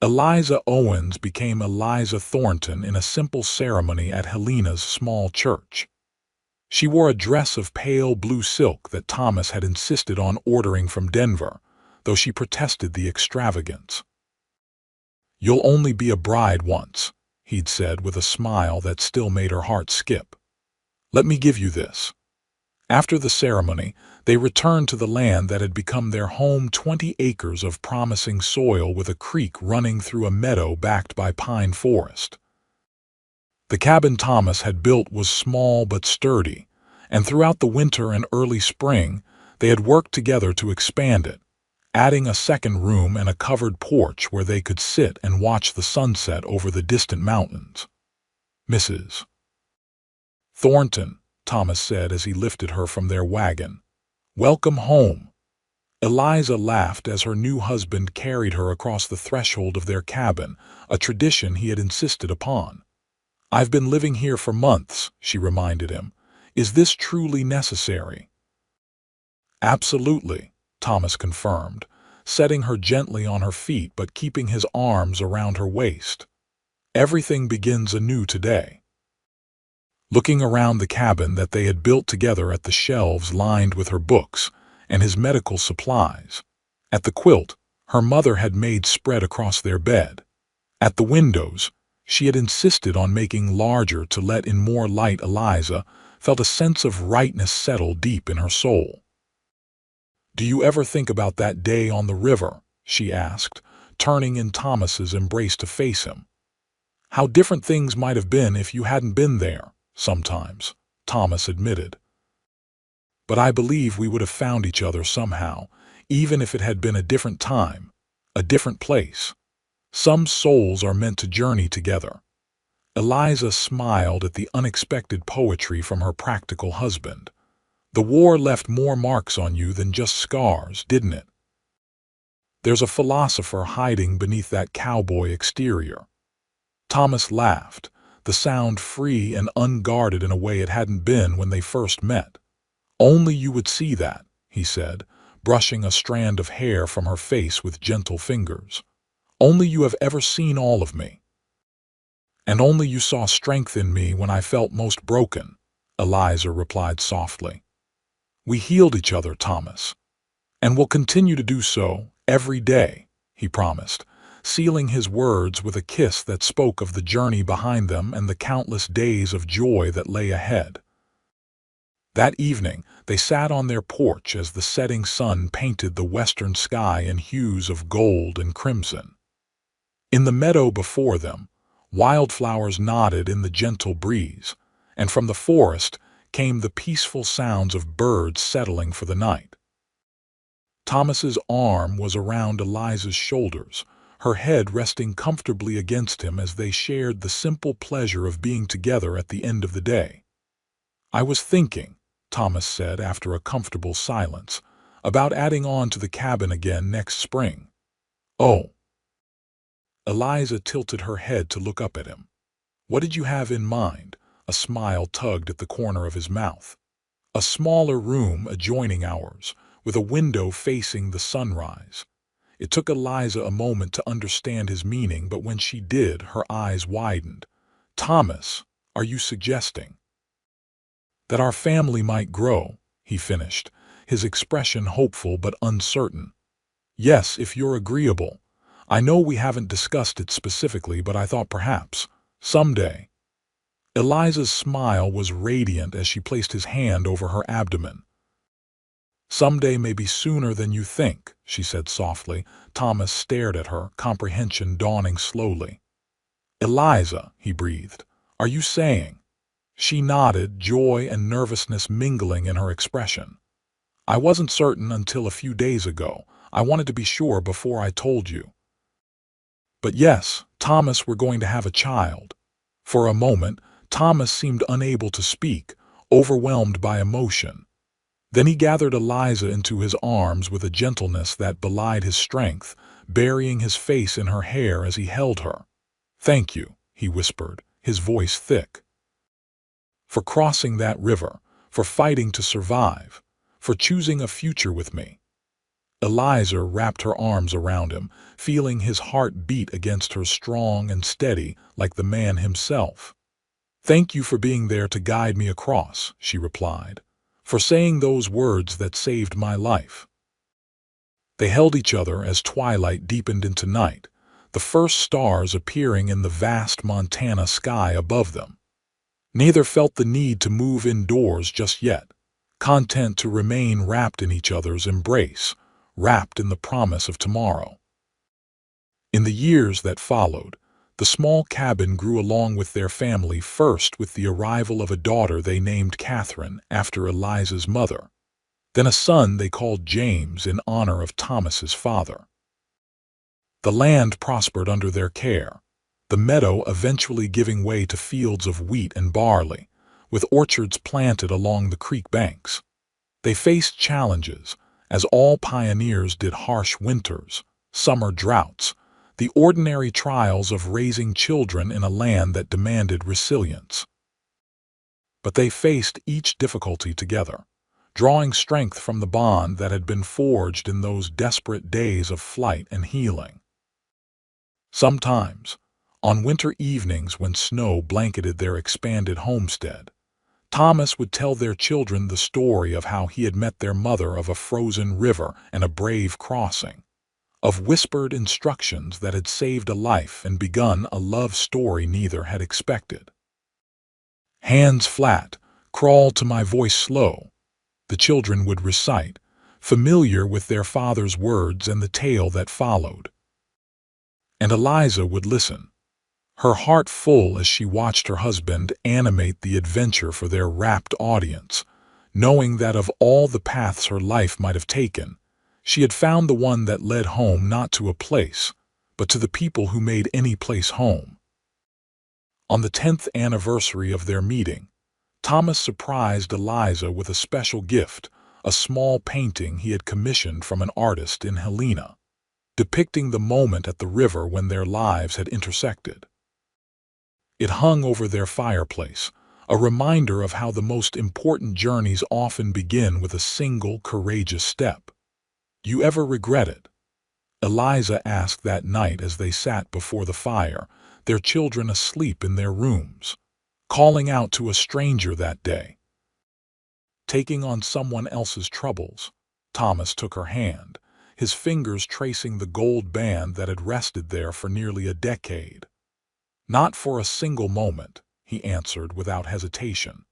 Eliza Owens became Eliza Thornton in a simple ceremony at Helena's small church. She wore a dress of pale blue silk that Thomas had insisted on ordering from Denver, though she protested the extravagance. "You'll only be a bride once," he'd said with a smile that still made her heart skip. "Let me give you this." After the ceremony, they returned to the land that had become their home, 20 acres of promising soil with a creek running through a meadow backed by pine forest. The cabin Thomas had built was small but sturdy, and throughout the winter and early spring, they had worked together to expand it, adding a second room and a covered porch where they could sit and watch the sunset over the distant mountains. "Mrs. Thornton," Thomas said as he lifted her from their wagon, "welcome home." Eliza laughed as her new husband carried her across the threshold of their cabin, a tradition he had insisted upon. "I've been living here for months," she reminded him. "Is this truly necessary?" "Absolutely," Thomas confirmed, setting her gently on her feet but keeping his arms around her waist. "Everything begins anew today." Looking around the cabin that they had built together, at the shelves lined with her books and his medical supplies, at the quilt her mother had made spread across their bed, at the windows she had insisted on making larger to let in more light, Eliza felt a sense of rightness settle deep in her soul. "Do you ever think about that day on the river?" she asked, turning in Thomas's embrace to face him. "How different things might have been if you hadn't been there." "Sometimes," Thomas admitted. "But I believe we would have found each other somehow, even if it had been a different time, a different place. Some souls are meant to journey together." Eliza smiled at the unexpected poetry from her practical husband. "The war left more marks on you than just scars, didn't it? There's a philosopher hiding beneath that cowboy exterior." Thomas laughed, the sound free and unguarded in a way it hadn't been when they first met. "Only you would see that," he said, brushing a strand of hair from her face with gentle fingers. "Only you have ever seen all of me. And only you saw strength in me when I felt most broken," Eliza replied softly. "We healed each other, Thomas, and will continue to do so every day," he promised, sealing his words with a kiss that spoke of the journey behind them and the countless days of joy that lay ahead. That evening, they sat on their porch as the setting sun painted the western sky in hues of gold and crimson. In the meadow before them, wildflowers nodded in the gentle breeze, and from the forest came the peaceful sounds of birds settling for the night. Thomas's arm was around Eliza's shoulders, her head resting comfortably against him as they shared the simple pleasure of being together at the end of the day. "I was thinking," Thomas said after a comfortable silence, "about adding on to the cabin again next spring." "Oh." Eliza tilted her head to look up at him. "What did you have in mind?" A smile tugged at the corner of his mouth. "A smaller room adjoining ours, with a window facing the sunrise." It took Eliza a moment to understand his meaning, but when she did, her eyes widened. "Thomas, are you suggesting that our family might grow?" he finished, his expression hopeful but uncertain. "Yes, if you're agreeable. I know we haven't discussed it specifically, but I thought perhaps someday." Eliza's smile was radiant as she placed his hand over her abdomen. "Someday may be sooner than you think," she said softly. Thomas stared at her, comprehension dawning slowly. "Eliza," he breathed, "are you saying?" She nodded, joy and nervousness mingling in her expression. "I wasn't certain until a few days ago. I wanted to be sure before I told you. But yes, Thomas, we're going to have a child." For a moment, Thomas seemed unable to speak, overwhelmed by emotion. Then he gathered Eliza into his arms with a gentleness that belied his strength, burying his face in her hair as he held her. "Thank you," he whispered, his voice thick, "for crossing that river, for fighting to survive, for choosing a future with me." Eliza wrapped her arms around him, feeling his heart beat against her, strong and steady like the man himself. "Thank you for being there to guide me across," she replied, "for saying those words that saved my life." They held each other as twilight deepened into night, the first stars appearing in the vast Montana sky above them. Neither felt the need to move indoors just yet, content to remain wrapped in each other's embrace, wrapped in the promise of tomorrow. In the years that followed, the small cabin grew along with their family, first with the arrival of a daughter they named Catherine after Eliza's mother, then a son they called James in honor of Thomas's father. The land prospered under their care, the meadow eventually giving way to fields of wheat and barley, with orchards planted along the creek banks. They faced challenges, as all pioneers did: harsh winters, summer droughts, the ordinary trials of raising children in a land that demanded resilience. But they faced each difficulty together, drawing strength from the bond that had been forged in those desperate days of flight and healing. Sometimes, on winter evenings when snow blanketed their expanded homestead, Thomas would tell their children the story of how he had met their mother, of a frozen river and a brave crossing, of whispered instructions that had saved a life and begun a love story neither had expected. "Hands flat, crawl to my voice slow," the children would recite, familiar with their father's words and the tale that followed. And Eliza would listen, her heart full as she watched her husband animate the adventure for their rapt audience, knowing that of all the paths her life might have taken, she had found the one that led home, not to a place, but to the people who made any place home. On the 10th anniversary of their meeting, Thomas surprised Eliza with a special gift, a small painting he had commissioned from an artist in Helena, depicting the moment at the river when their lives had intersected. It hung over their fireplace, a reminder of how the most important journeys often begin with a single courageous step. "You ever regret it?" Eliza asked that night as they sat before the fire, their children asleep in their rooms, calling out to a stranger that day. "Taking on someone else's troubles." Thomas took her hand, his fingers tracing the gold band that had rested there for nearly a decade. "Not for a single moment," he answered without hesitation.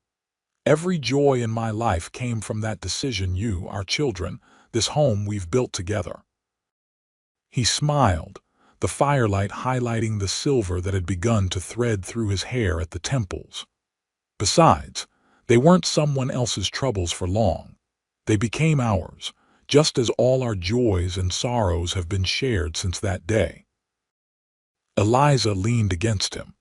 "Every joy in my life came from that decision, you, our children, this home we've built together." He smiled, the firelight highlighting the silver that had begun to thread through his hair at the temples. Besides, they weren't someone else's troubles for long. They became ours, just as all our joys and sorrows have been shared since that day. Eliza leaned against him,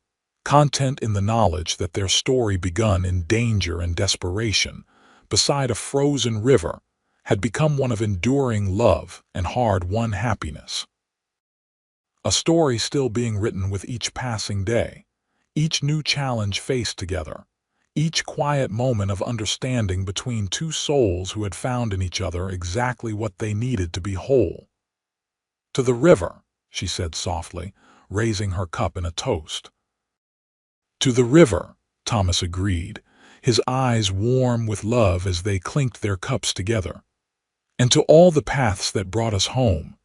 content in the knowledge that their story begun in danger and desperation, beside a frozen river, had become one of enduring love and hard-won happiness. A story still being written with each passing day, each new challenge faced together, each quiet moment of understanding between two souls who had found in each other exactly what they needed to be whole. "To the river," she said softly, raising her cup in a toast. "To the river," Thomas agreed, his eyes warm with love as they clinked their cups together. "And to all the paths that brought us home,